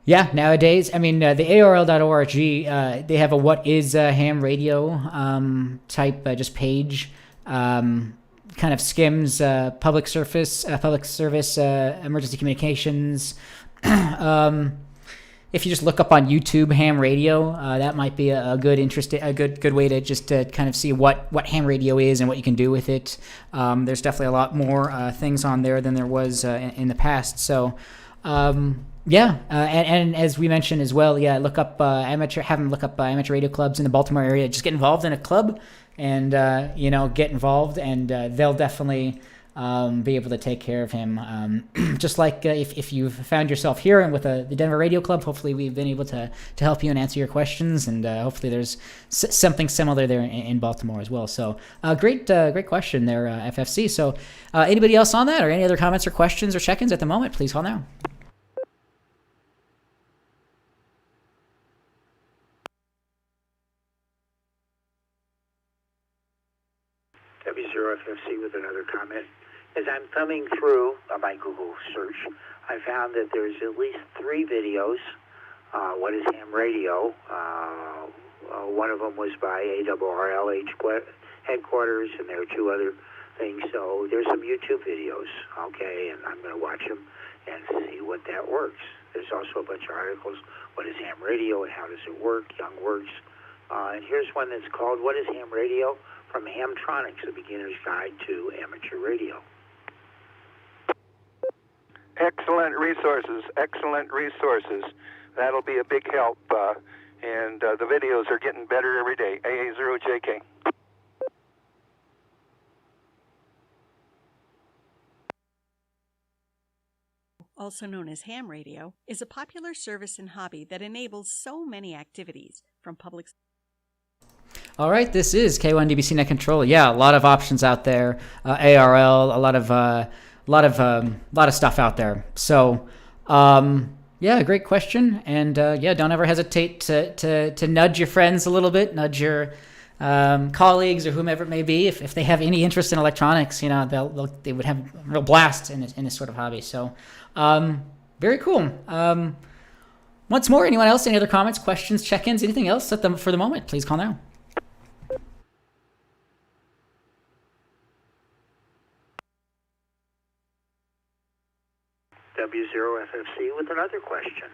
yeah, nowadays, I mean, the ARL.org, they have a what is ham radio type just page. Kind of skims public service emergency communications. If you just look up on YouTube ham radio, that might be a good way to just kind of see what ham radio is and what you can do with it. There's definitely a lot more things on there than there was in the past. So yeah, and as we mentioned as well, yeah, look up amateur radio clubs in the Baltimore area. Just get involved in a club and get involved, and they'll definitely be able to take care of him. Just like if you've found yourself here and with the Denver Radio Club, hopefully we've been able to help you and answer your questions, and hopefully there's something similar there in Baltimore as well. So great question there, FFC. So anybody else on that, or any other comments or questions or check-ins at the moment, please call now. W0FFC with another comment. as I'm thumbing through my Google search, I found that there's at least 3 videos. What is ham radio? One of them was by ARRLH headquarters, and there are 2 other things. So there's some YouTube videos, okay, and I'm going to watch them and see what that works. There's also a bunch of articles. What is ham radio and how does it work? Young Works. And here's one that's called What is Ham Radio? From Hamtronics, a beginner's guide to amateur radio. Excellent resources, excellent resources. That'll be a big help. And the videos are getting better every day. AA0JK. Also known as ham radio, is a popular service and hobby that enables so many activities from public. All right, this is K1DBC Net Control. Yeah, a lot of options out there. ARL, a lot of stuff out there. So, yeah, great question. And yeah, don't ever hesitate to nudge your friends a little bit, nudge your colleagues or whomever it may be. If they have any interest in electronics, you know, they would have a real blast in this sort of hobby. So, very cool. Once more, anyone else? Any other comments, questions, check-ins, anything else for the moment? Please call now. W0FFC with another question.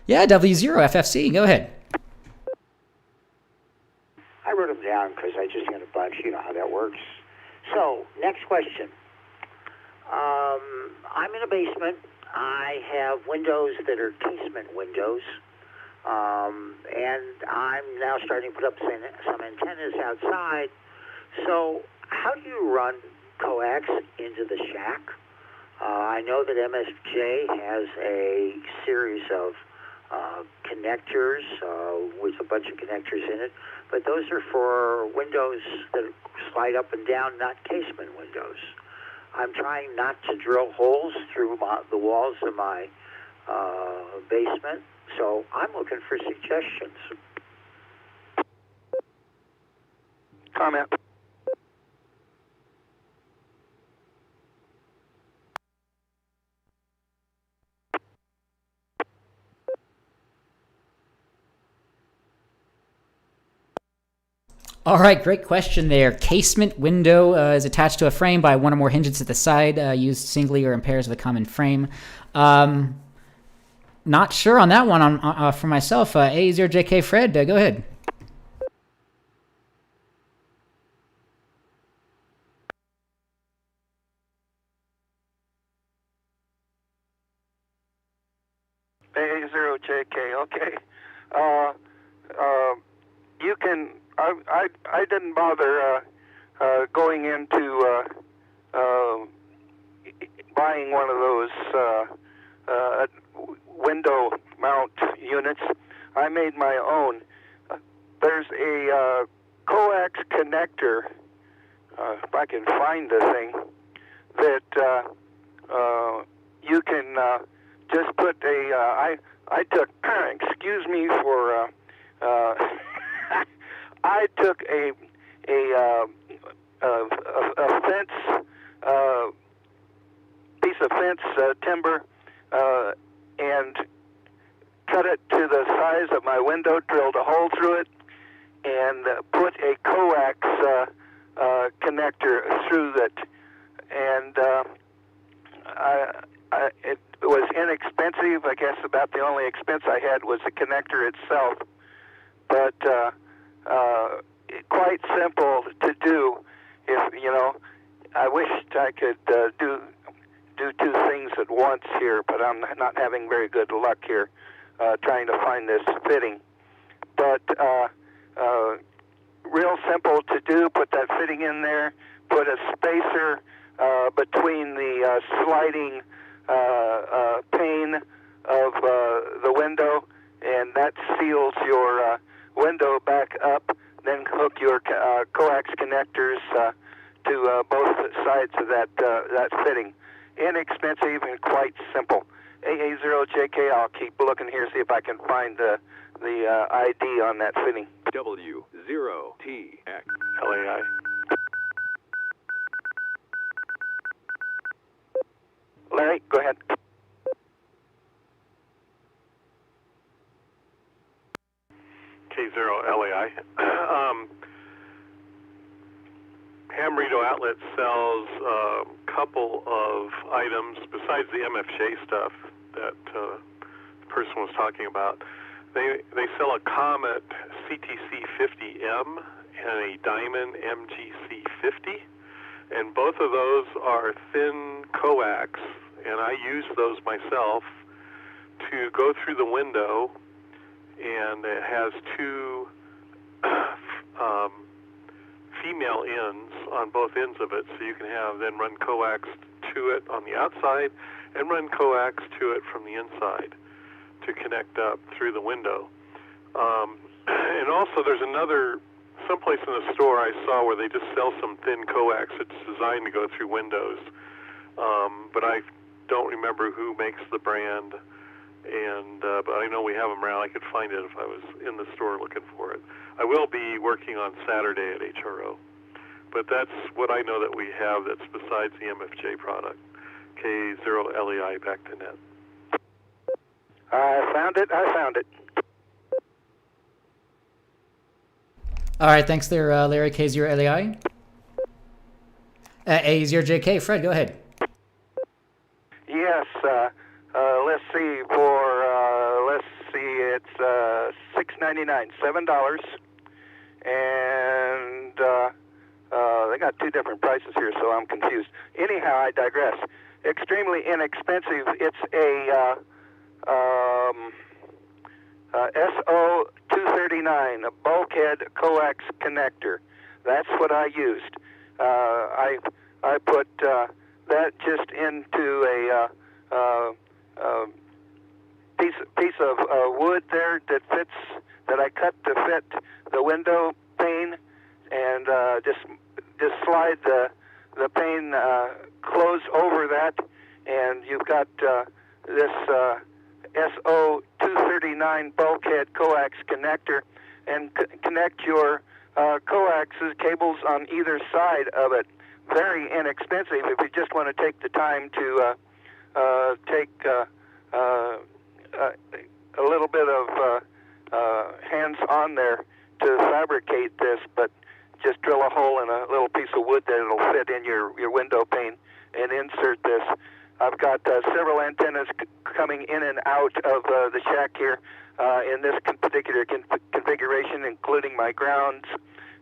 Yeah, W0FFC, go ahead. I wrote them down because I just had a bunch. You know how that works. So, next question. I'm in a basement. I have windows that are casement windows. And I'm now starting to put up some antennas outside. So, how do you run coax into the shack? I know that MSJ has a series of connectors with a bunch of connectors in it, but those are for windows that slide up and down, not casement windows. I'm trying not to drill holes through the walls of my basement, so I'm looking for suggestions. Comment. All right, great question there. Casement window is attached to a frame by one or more hinges at the side, used singly or in pairs with a common frame. Not sure on that one for myself. A0JK Fred, go ahead. A0JK, okay. You can... I didn't bother going into buying one of those window mount units. I made my own. There's a coax connector, if I can find the thing, that you can just put I took, excuse me for... I took a fence, piece of fence timber, and cut it to the size of my window, drilled a hole through it, and put a coax connector through it. And it was inexpensive. I guess about the only expense I had was the connector itself. But quite simple to do. If you know, I wished I could do 2 things at once here, but I'm not having very good luck here trying to find this fitting. But real simple to do. Put that fitting in there. Put a spacer between the sliding pane of the window, and that seals your window back up. Then hook your coax connectors to both sides of that fitting. Inexpensive and quite simple. AA0JK, I'll keep looking here, see if I can find the ID on that fitting. W0TX LAI. Larry, go ahead. K0LAI. Ham Radio Outlet sells a couple of items besides the MFJ stuff that the person was talking about. They sell a Comet CTC 50M and a Diamond MGC 50, and both of those are thin coax, and I use those myself to go through the window, and it has two female ends on both ends of it, so you can then run coax to it on the outside and run coax to it from the inside to connect up through the window. And also there's someplace in the store I saw where they just sell some thin coax. It's designed to go through windows, but I don't remember who makes the brand, and but I know we have them around. I could find it if I was in the store looking for it. I will be working on Saturday at HRO, but that's what I know that we have that's besides the MFJ product. K0LEI back to net. I found it. All right, thanks there, Larry. K0LEI. A0JK, Fred, go ahead. Yes, let's see, it's $6.99, $7, and they got two different prices here, so I'm confused. Anyhow, I digress. Extremely inexpensive. It's a SO239, a bulkhead coax connector. That's what I used. I put that just into a piece of wood there that I cut to fit the window pane, and just slide the pane close over that, and you've got this SO239 bulkhead coax connector, and connect your coax cables on either side of it. Very inexpensive if you just want to take the time to take a little bit of hands-on there to fabricate this, but just drill a hole in a little piece of wood that it'll fit in your window pane and insert this. I've got several antennas coming in and out of the shack here in this particular configuration, including my grounds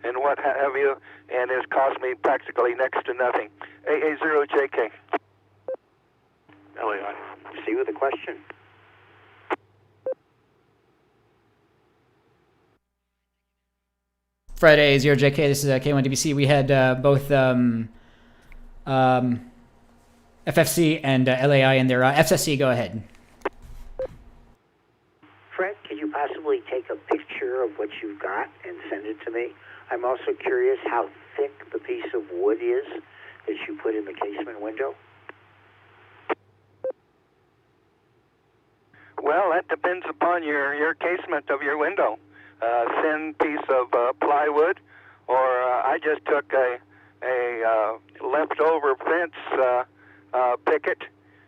and what have you, and it's cost me practically next to nothing. AA0JK. LAI. See you with a question. Fred, A0JK, this is K1DBC. We had both FFC and LAI in there. FFC, go ahead. Fred, can you possibly take a picture of what you've got and send it to me? I'm also curious how thick the piece of wood is that you put in the casement window. Well, that depends upon your casement of your window. Thin piece of plywood, or I just took a leftover fence picket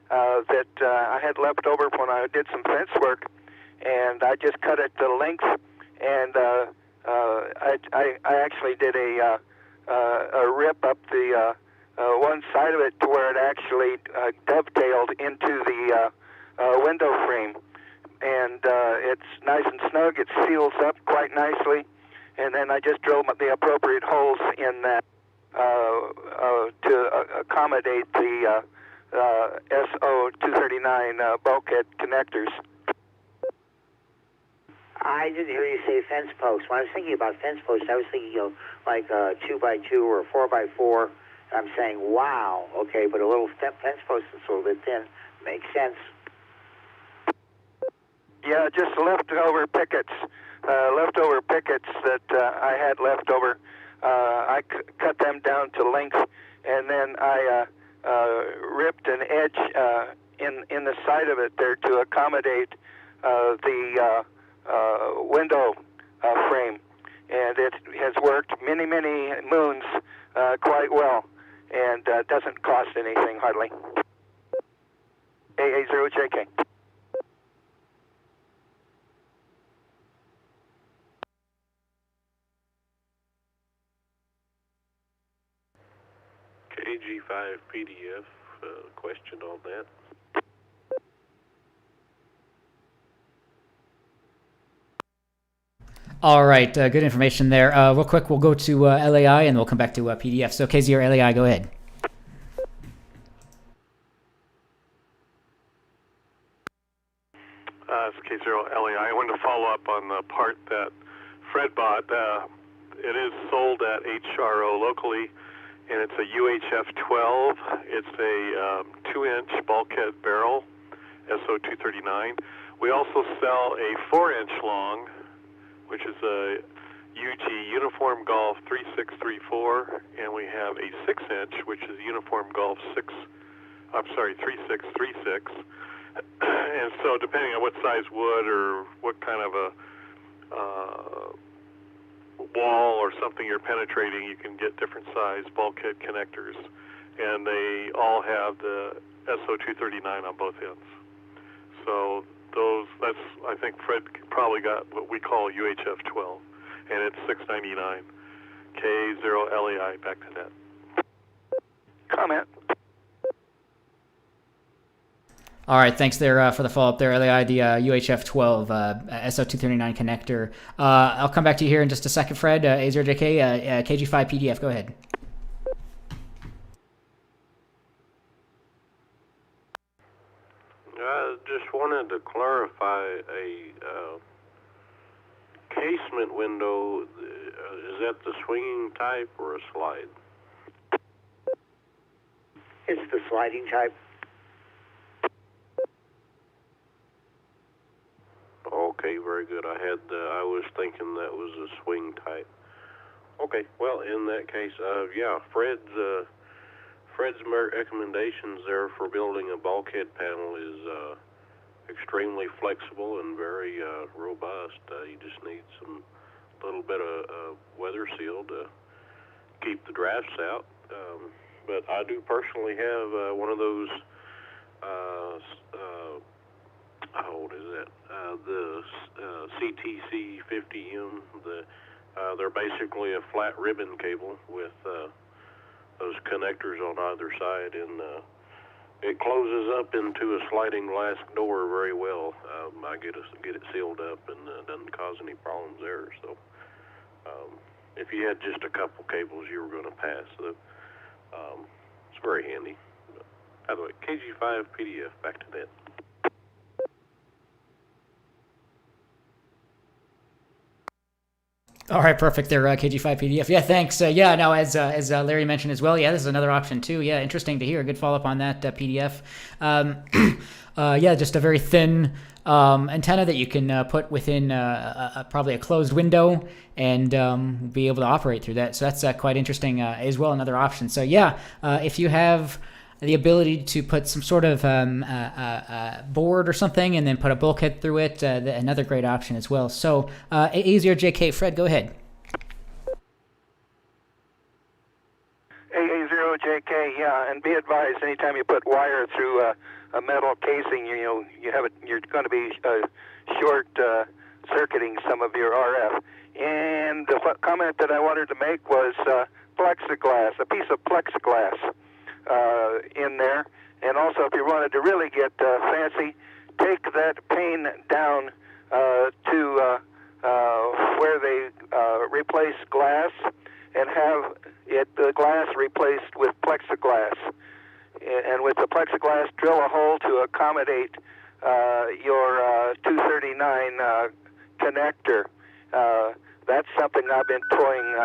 that I had left over when I did some fence work, and I just cut it to length, and I actually did a rip up the one side of it to where it actually dovetailed into the window frame, and it's nice and snug. It seals up quite nicely, and then I just drilled the appropriate holes in that to accommodate the SO239 bulkhead connectors. I didn't hear you say fence posts. When I was thinking about fence posts, I was thinking of like a 2x2 or a 4x4. And I'm saying, wow, okay, but a little fence post that's a little bit thin makes sense. Yeah, just leftover pickets that I had left over. I cut them down to length, and then I ripped an edge in the side of it there to accommodate the window frame, and it has worked many moons quite well, and doesn't cost anything hardly. AA0JK. KG5 PDF, question on that. All right, good information there. Real quick, we'll go to LAI and we'll come back to PDF. So KZ or LAI, go ahead. It's K0 LAI. I wanted to follow up on the part that Fred bought. It is sold at HRO locally, and it's a UHF 12. It's a 2-inch bulkhead barrel, SO239. We also sell a 4-inch long, which is a UG Uniform Golf 3634, and we have a 6-inch, which is Uniform Golf 3636. And so depending on what size wood or what kind of a wall or something you're penetrating, you can get different size bulkhead connectors. And they all have the SO239 on both ends. So I think Fred probably got what we call UHF 12, and it's $6.99. K0LAI, back to net. Comment. All right, thanks there for the follow-up there, LAI, the UHF 12 SO239 connector. I'll come back to you here in just a second, Fred. A0JK, KG5 PDF, go ahead. I just wanted to clarify a casement window. Is that the swinging type or a slide? It's the sliding type. Okay, very good. I was thinking that was a swing type. Okay, well, in that case, yeah, Fred's recommendations there for building a bulkhead panel is extremely flexible and very robust. You just need some little bit of weather seal to keep the drafts out. But I do personally have one of those. How old is that? The CTC 50M. They're basically a flat ribbon cable with those connectors on either side, and it closes up into a sliding glass door very well. I get it sealed up, and doesn't cause any problems there. So, if you had just a couple cables, you were going to pass. So, it's very handy. By the way, KG5 PDF, back to that. All right, perfect there, KG5 PDF. Yeah, thanks. Yeah, now as Larry mentioned as well, yeah, this is another option too. Yeah, interesting to hear. Good follow-up on that PDF. Yeah, just a very thin antenna that you can put within probably a closed window and be able to operate through that. So that's quite interesting as well, another option. So yeah, if you have the ability to put some sort of board or something and then put a bulkhead through it, another great option as well. So AA0JK, Fred, go ahead. AA0JK, yeah, and be advised, anytime you put wire through a metal casing, you're going to be short circuiting some of your RF. And the comment that I wanted to make was plexiglass, a piece of plexiglass in there. And also, if you wanted to really get fancy, take that pane down to where they replace glass and have the glass replaced with plexiglass. And with the plexiglass, drill a hole to accommodate your 239 connector. That's something I've been toying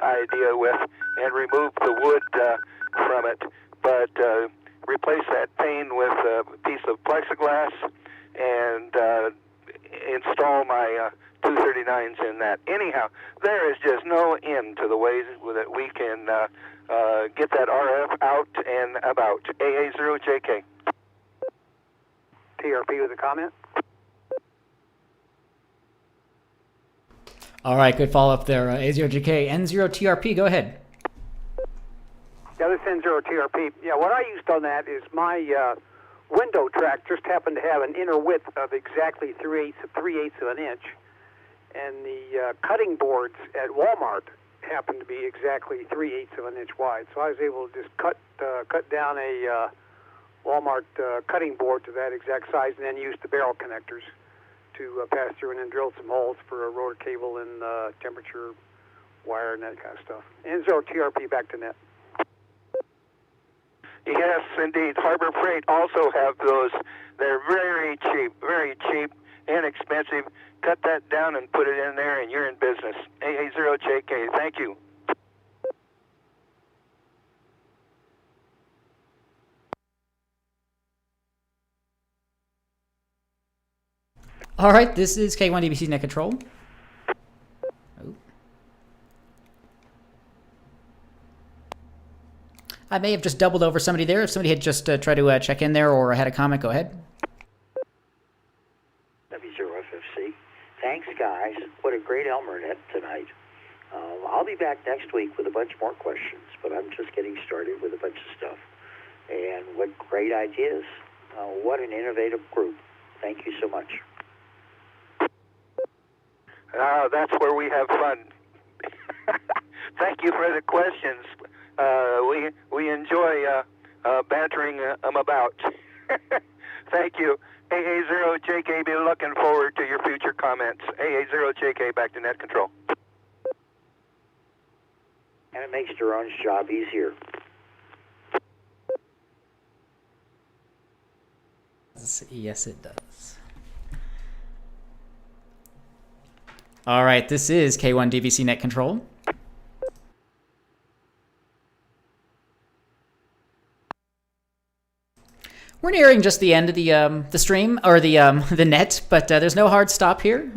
idea with, and remove the wood from it. But replace that pane with a piece of plexiglass and install my 239s in that. Anyhow, there is just no end to the ways that we can get that RF out and about. AA0JK. TRP with a comment. All right, good follow-up there, A0JK. N0TRP, go ahead. Yeah, this N0TRP. Yeah, what I used on that is my window track just happened to have an inner width of exactly 3/8 of an inch, and the cutting boards at Walmart happened to be exactly 3/8 of an inch wide. So I was able to just cut down a Walmart cutting board to that exact size, and then use the barrel connectors to pass through, and then drilled some holes for a rotor cable and temperature wire and that kind of stuff. N0TRP back to net. Yes, indeed. Harbor Freight also have those. They're very cheap, inexpensive. Cut that down and put it in there, and you're in business. AA0JK, thank you. All right, this is K1DBC Net Control. Oh. I may have just doubled over somebody there. If somebody had just tried to check in there or had a comment, go ahead. W0FFC. Thanks, guys. What a great Elmer net tonight. I'll be back next week with a bunch more questions, but I'm just getting started with a bunch of stuff. And what great ideas. What an innovative group. Thank you so much. That's where we have fun. Thank you for the questions. We enjoy bantering them about. Thank you. AA0JK, be looking forward to your future comments. AA0JK, back to net control. And it makes Daron's job easier. Yes, it does. All right, this is K1DBC Net Control. We're nearing just the end of the stream, or the net, but there's no hard stop here.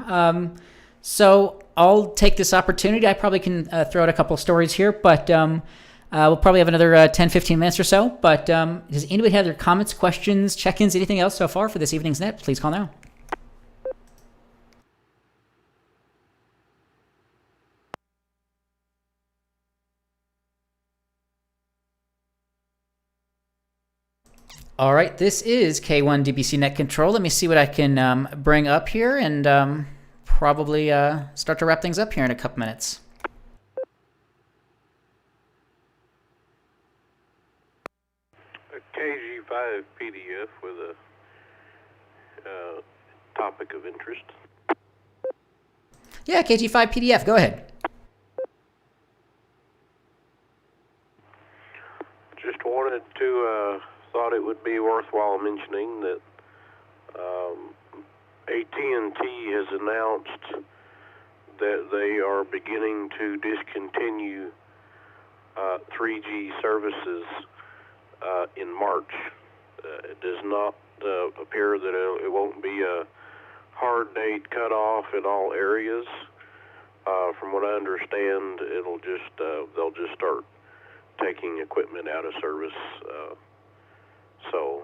So I'll take this opportunity. I probably can throw out a couple of stories here, but we'll probably have another 10, 15 minutes or so. But does anybody have their comments, questions, check-ins, anything else so far for this evening's net? Please call now. All right, this is K1DBC Net Control. Let me see what I can bring up here, and probably start to wrap things up here in a couple minutes. A KG5 PDF with a topic of interest. Yeah, KG5 PDF. Go ahead. Just wanted to... thought it would be worthwhile mentioning that AT&T has announced that they are beginning to discontinue 3G services in March. It does not appear that it won't be a hard date cut off in all areas. From what I understand, it'll just they'll just start taking equipment out of service. So,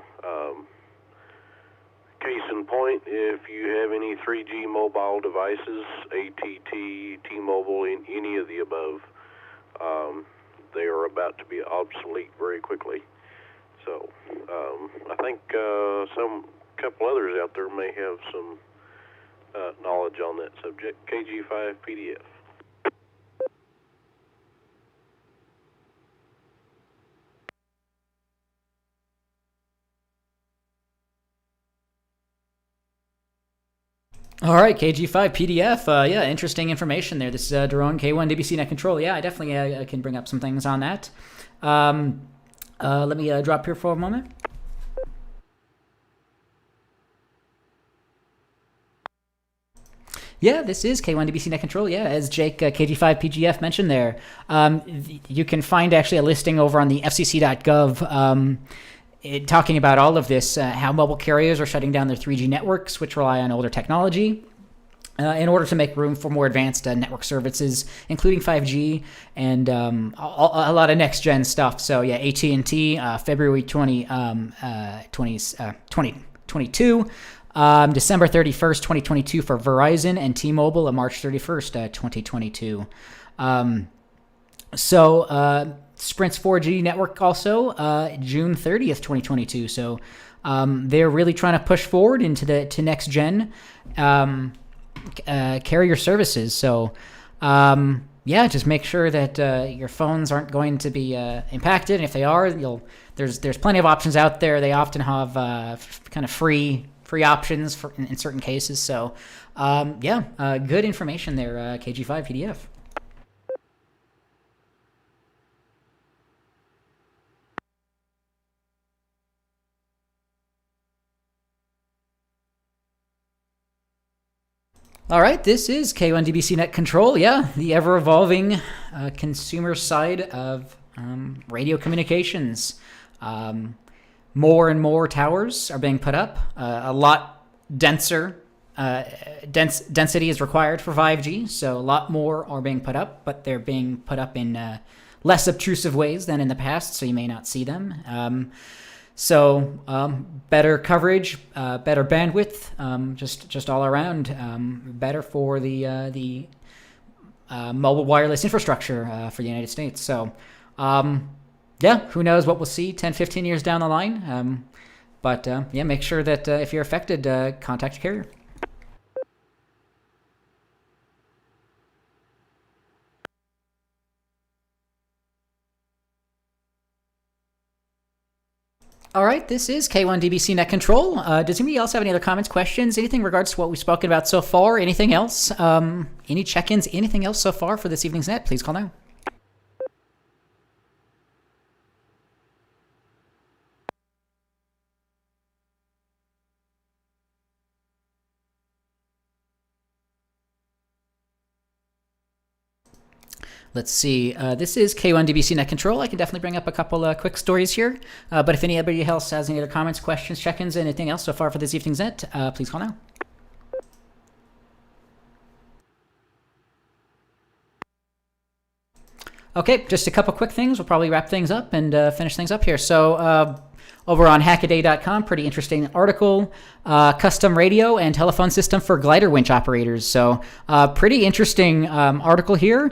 case in point, if you have any 3G mobile devices, AT&T, T-Mobile, any of the above, they are about to be obsolete very quickly. So, I think some couple others out there may have some knowledge on that subject. KG5 PDF. All right, KG5 PDF. Yeah, interesting information there. This is Daron, K1DBC Net Control. Yeah, I definitely can bring up some things on that. Let me drop here for a moment. Yeah, this is K1DBC Net Control. Yeah, as Jake KG5 PGF mentioned there, you can find actually a listing over on the FCC.gov talking about all of this, how mobile carriers are shutting down their 3G networks, which rely on older technology, in order to make room for more advanced network services, including 5G and a lot of next-gen stuff. So yeah, AT&T, February 2022, December 31st, 2022 for Verizon, and T-Mobile on March 31st, 2022. Sprint's 4G network also June 30th, 2022. So they're really trying to push forward to next gen carrier services. So just make sure that your phones aren't going to be impacted. And if they are, there's plenty of options out there. They often have kind of free options in certain cases. So good information there, KG5 PDF. All right, this is K1DBC Net Control. Yeah, the ever-evolving consumer side of radio communications. More and more towers are being put up. A lot denser density is required for 5G, so a lot more are being put up, but they're being put up in less obtrusive ways than in the past, so you may not see them. Better coverage, better bandwidth, just all around, better for the mobile wireless infrastructure for the United States. So, who knows what we'll see 10, 15 years down the line. Make sure that if you're affected, contact your carrier. All right, this is K1DBC Net Control. Does anybody else have any other comments, questions, anything in regards to what we've spoken about so far? Anything else? Any check-ins? Anything else so far for this evening's net? Please call now. Let's see. This is K1DBC Net Control. I can definitely bring up a couple quick stories here. But if anybody else has any other comments, questions, check-ins, anything else so far for this evening's net, please call now. Okay, just a couple quick things. We'll probably wrap things up and finish things up here. So over on hackaday.com, pretty interesting article, custom radio and telephone system for glider winch operators. So pretty interesting article here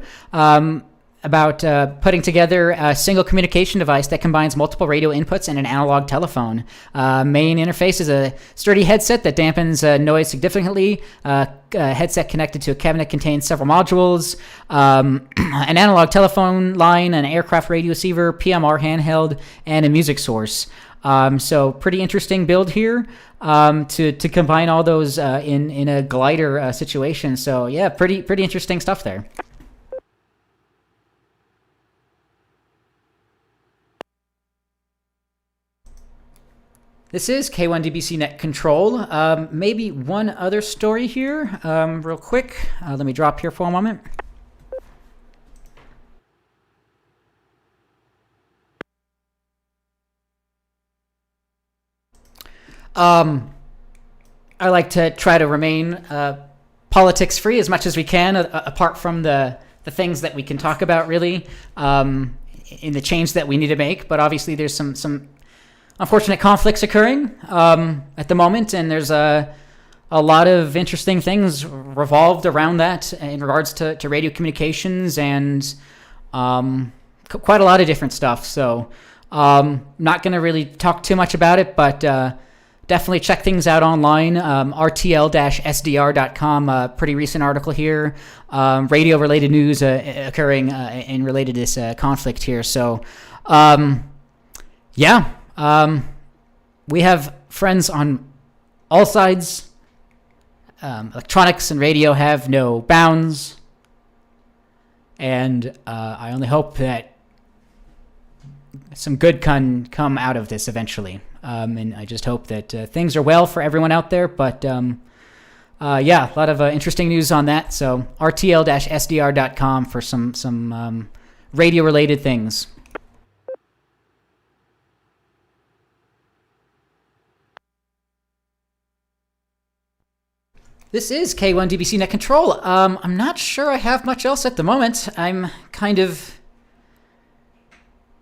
about putting together a single communication device that combines multiple radio inputs and an analog telephone. Main interface is a sturdy headset that dampens noise significantly. A headset connected to a cabinet contains several modules, an analog telephone line, an aircraft radio receiver, PMR handheld, and a music source. So pretty interesting build here to combine all those in a glider situation. So yeah, pretty interesting stuff there. This is K1DBC Net Control. Maybe one other story here, real quick. Let me drop here for a moment. I like to try to remain politics free as much as we can, apart from the things that we can talk about really in the change that we need to make. But obviously there's some unfortunate conflicts occurring at the moment, and there's a lot of interesting things revolved around that in regards to radio communications and quite a lot of different stuff. So not going to really talk too much about it, but definitely check things out online. RTL-SDR.com, pretty recent article here. Radio-related news occurring in related to this conflict here. So, we have friends on all sides. Electronics and radio have no bounds. And I only hope that some good can come out of this eventually. And I just hope that things are well for everyone out there. But a lot of interesting news on that. So RTL-SDR.com for some radio-related things. This is K1DBC Net Control. I'm not sure I have much else at the moment. I'm kind of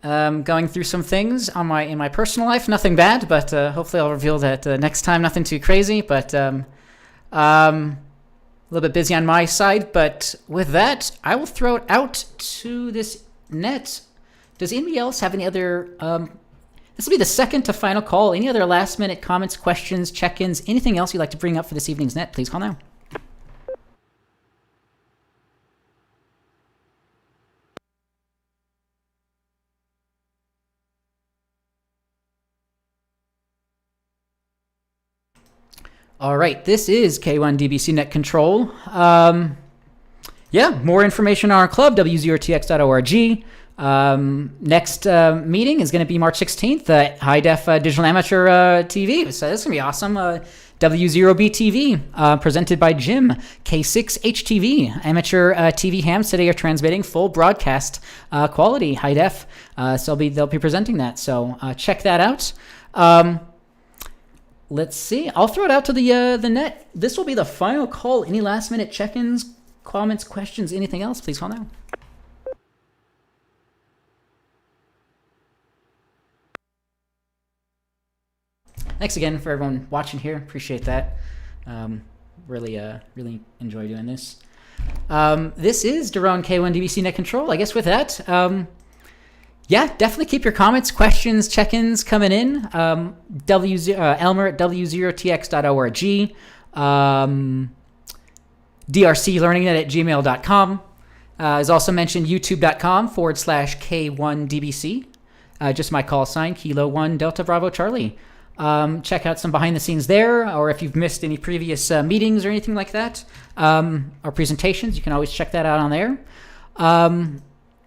going through some things in my personal life. Nothing bad, but hopefully I'll reveal that next time. Nothing too crazy, but a little bit busy on my side. But with that, I will throw it out to this net. Does anybody else have any other This will be the second to final call. Any other last-minute comments, questions, check-ins, anything else you'd like to bring up for this evening's net, please call now. All right, this is K1DBC Net Control. Yeah, more information on our club, W0TX.org. Next meeting is going to be March 16th, High Def Digital Amateur TV. So this is going to be awesome. W0BTV, presented by Jim. K6HTV, amateur TV hams today are transmitting full broadcast quality, high def. So they'll be presenting that. So check that out. Let's see. I'll throw it out to the net. This will be the final call. Any last minute check-ins, comments, questions, anything else? Please call now. Thanks again for everyone watching here. Appreciate that. Really enjoy doing this. This is Daron K1DBC Net Control. I guess with that, yeah, definitely keep your comments, questions, check-ins coming in. Elmer at W0TX.org. DRC Learning Net at gmail.com. As also mentioned, youtube.com/K1DBC. Just my call sign, Kilo 1 Delta Bravo Charlie. Check out some behind the scenes there, or if you've missed any previous meetings or anything like that, or presentations, you can always check that out on there.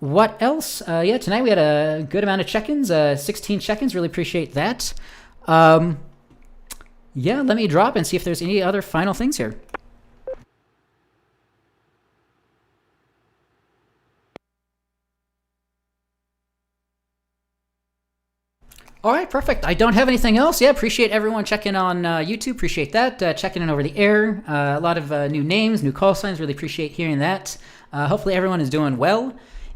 What else? Yeah, tonight we had a good amount of check-ins, 16 check-ins. Really appreciate that. Yeah, let me drop and see if there's any other final things here. All right, perfect. I don't have anything else. Yeah, appreciate everyone checking on YouTube. Appreciate that. Checking in over the air. A lot of new names, new call signs. Really appreciate hearing that. Hopefully everyone is doing well.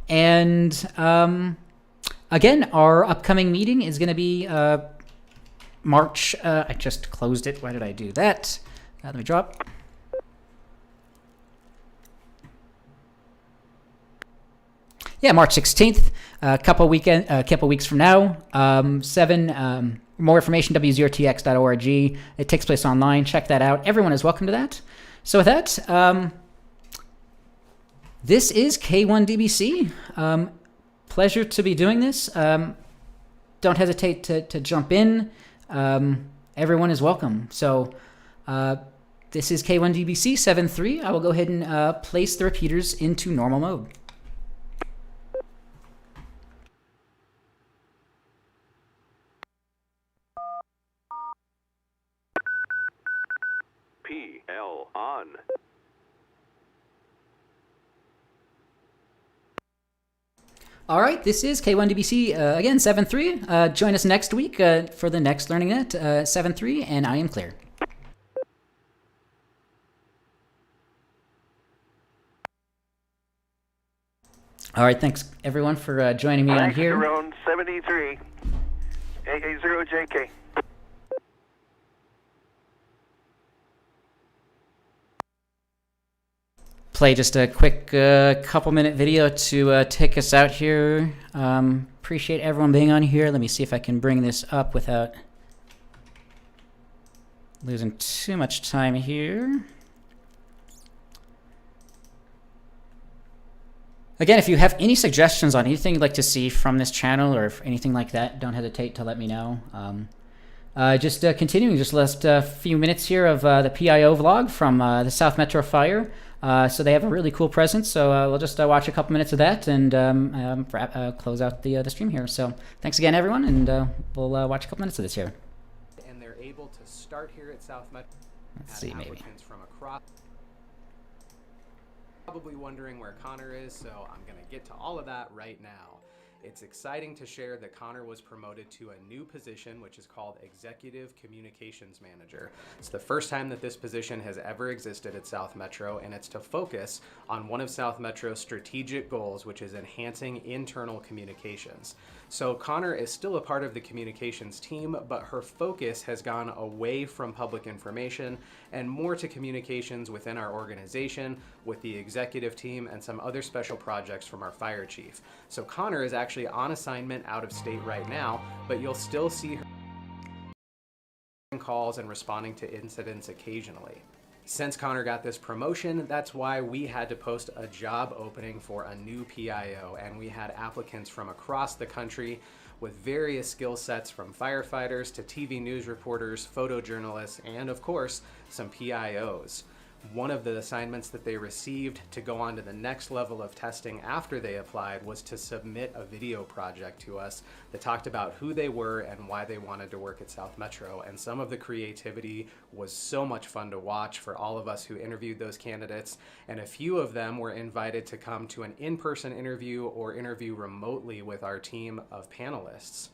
And again, our upcoming meeting is going to be March. I just closed it. Why did I do that? Let me drop. Yeah, March 16th. A couple weeks from now. More information, W0TX.org. It takes place online. Check that out. Everyone is welcome to that. So with that, this is K1DBC. Pleasure to be doing this. Don't hesitate to jump in. Everyone is welcome. So this is K1DBC 7.3. I will go ahead and place the repeaters into normal mode. PL on. All right, this is K1DBC, again, 7.3. Join us next week for the next Learning Net, 7.3, and I am clear. All right, thanks, everyone, for joining me on here. Thanks, 73, AA0JK. Play just a quick couple-minute video to take us out here. Appreciate everyone being on here. Let me see if I can bring this up without losing too much time here. Again, if you have any suggestions on anything you'd like to see from this channel or anything like that, don't hesitate to let me know. Just continuing just last few minutes here of the PIO vlog from the South Metro Fire. So they have a really cool presence. So we'll just watch a couple minutes of that and close out the stream here. So thanks again, everyone, and we'll watch a couple minutes of this here. And they're able to start here at South Metro. Let's see, maybe. From across. Probably wondering where Connor is, so I'm going to get to all of that right now. It's exciting to share that Connor was promoted to a new position, which is called Executive Communications Manager. It's the first time that this position has ever existed at South Metro, and it's to focus on one of South Metro's strategic goals, which is enhancing internal communications. So Connor is still a part of the communications team, but her focus has gone away from public information and more to communications within our organization, with the executive team, and some other special projects from our fire chief. So Connor is actually on assignment out of state right now, but you'll still see her calls and responding to incidents occasionally. Since Connor got this promotion, that's why we had to post a job opening for a new PIO, and we had applicants from across the country with various skill sets, from firefighters to TV news reporters, photojournalists, and of course, some PIOs. One of the assignments that they received to go on to the next level of testing after they applied was to submit a video project to us that talked about who they were and why they wanted to work at South Metro. And some of the creativity was so much fun to watch for all of us who interviewed those candidates. And a few of them were invited to come to an in-person interview or interview remotely with our team of panelists.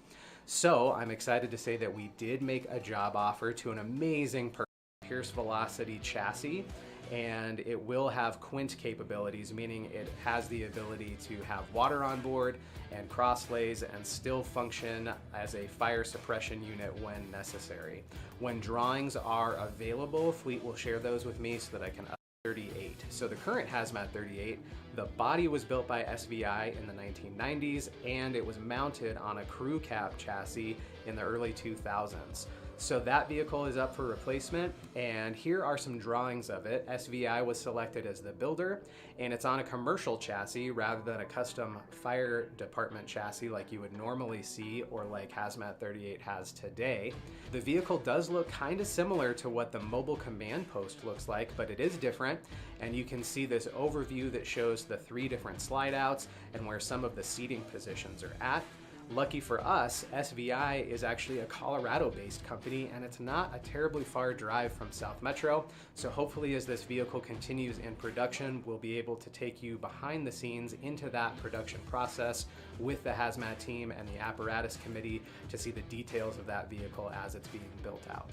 So I'm excited to say that we did make a job offer to an amazing person, Pierce Velocity chassis, and it will have quint capabilities, meaning it has the ability to have water on board and cross-lays and still function as a fire suppression unit when necessary. When drawings are available, Fleet will share those with me so that I can update 38. So the current Hazmat 38, the body was built by SVI in the 1990s, and it was mounted on a crew cab chassis in the early 2000s. So that vehicle is up for replacement, and here are some drawings of it. SVI was selected as the builder, and it's on a commercial chassis rather than a custom fire department chassis like you would normally see or like Hazmat 38 has today. The vehicle does look kind of similar to what the mobile command post looks like, but it is different, and you can see this overview that shows the 3 different slide outs and where some of the seating positions are at. Lucky for us, SVI is actually a Colorado-based company, and it's not a terribly far drive from South Metro. So hopefully as this vehicle continues in production, we'll be able to take you behind the scenes into that production process with the Hazmat team and the apparatus committee to see the details of that vehicle as it's being built out.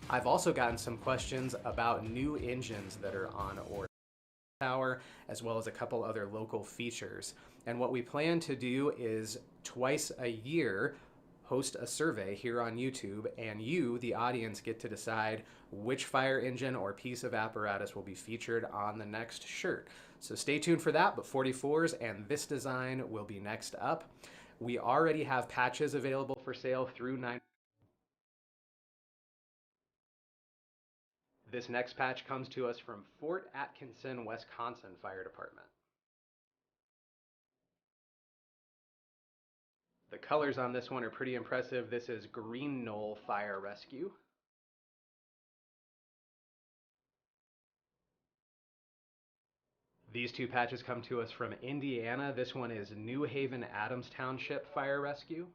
I've also gotten some questions about new engines that are on order, tower, as well as a couple other local features. And what we plan to do is twice a year host a survey here on YouTube, and you, the audience, get to decide which fire engine or piece of apparatus will be featured on the next shirt. So stay tuned for that, but 44s and this design will be next up. We already have patches available for sale through 9. This next patch comes to us from Fort Atkinson, Wisconsin Fire Department. The colors on this one are pretty impressive. This is Green Knoll Fire Rescue. These 2 patches come to us from Indiana. This one is New Haven Adams Township Fire Rescue.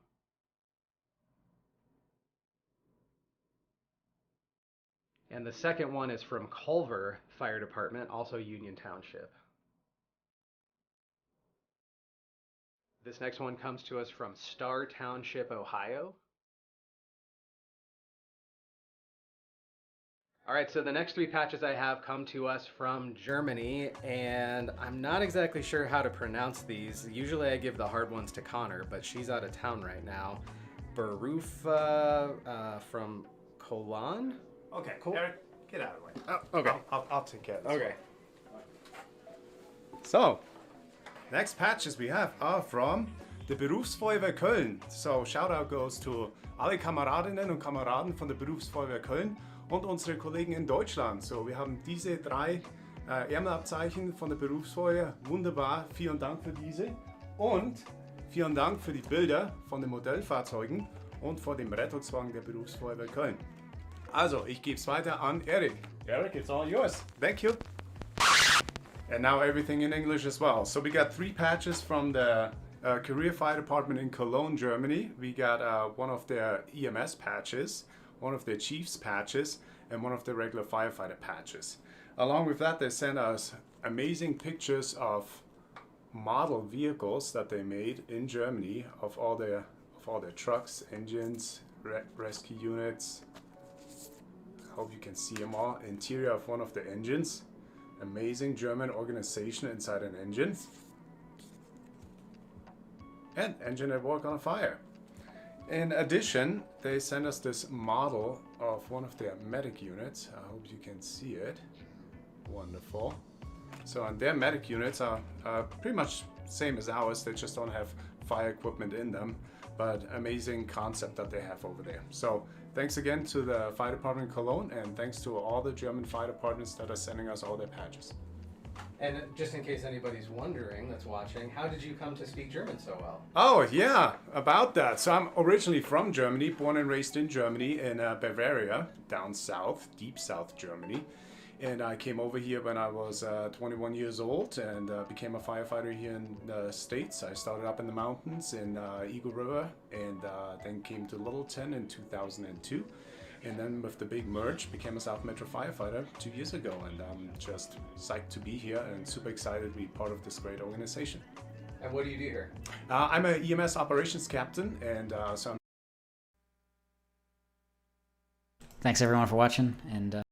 And the second one is from Culver Fire Department, also Union Township. This next one comes to us from Star Township, Ohio. All right, so the next 3 patches I have come to us from Germany, and I'm not exactly sure how to pronounce these. Usually I give the hard ones to Connor, but she's out of town right now. Barufa from Cologne. Okay, cool. Eric, get out of the way. Oh, okay. I'll take care of this. Okay. So, next patches we have are from the Berufsfeuerwehr Köln. So, shout out goes to alle Kameradinnen und Kameraden von der Berufsfeuerwehr Köln und unsere Kollegen in Deutschland. So, wir haben diese 3 Ärmelabzeichen von der Berufsfeuerwehr. Wunderbar, vielen Dank für diese. Und vielen Dank für die Bilder von den Modellfahrzeugen und von dem Rettungswagen der Berufsfeuerwehr Köln. Also, ich gebe es weiter an Eric. Eric, it's all yours. Thank you. And now everything in English as well. So we got 3 patches from the Career Fire Department in Cologne, Germany. We got one of their EMS patches, one of their Chiefs patches, and one of the regular firefighter patches. Along with that, they sent us amazing pictures of model vehicles that they made in Germany of all their trucks, engines, rescue units. I hope you can see them all. Interior of one of the engines. Amazing German organization inside an engine. And engine at work on a fire. In addition, they sent us this model of one of their medic units. I hope you can see it. Wonderful. So, and their medic units are pretty much same as ours. They just don't have fire equipment in them, but amazing concept that they have over there. So thanks again to the fire department in Cologne, and thanks to all the German fire departments that are sending us all their patches. And just in case anybody's wondering that's watching, how did you come to speak German so well? Oh yeah, about that. So I'm originally from Germany, born and raised in Germany, in Bavaria, down south, deep south Germany. And I came over here when I was 21 years old and became a firefighter here in the States. I started up in the mountains in Eagle River, and then came to Littleton in 2002. And then with the big merge, became a South Metro firefighter 2 years ago. And I'm just psyched to be here and super excited to be part of this great organization. And what do you do here? I'm an EMS operations captain, and so I'm... Thanks everyone for watching, and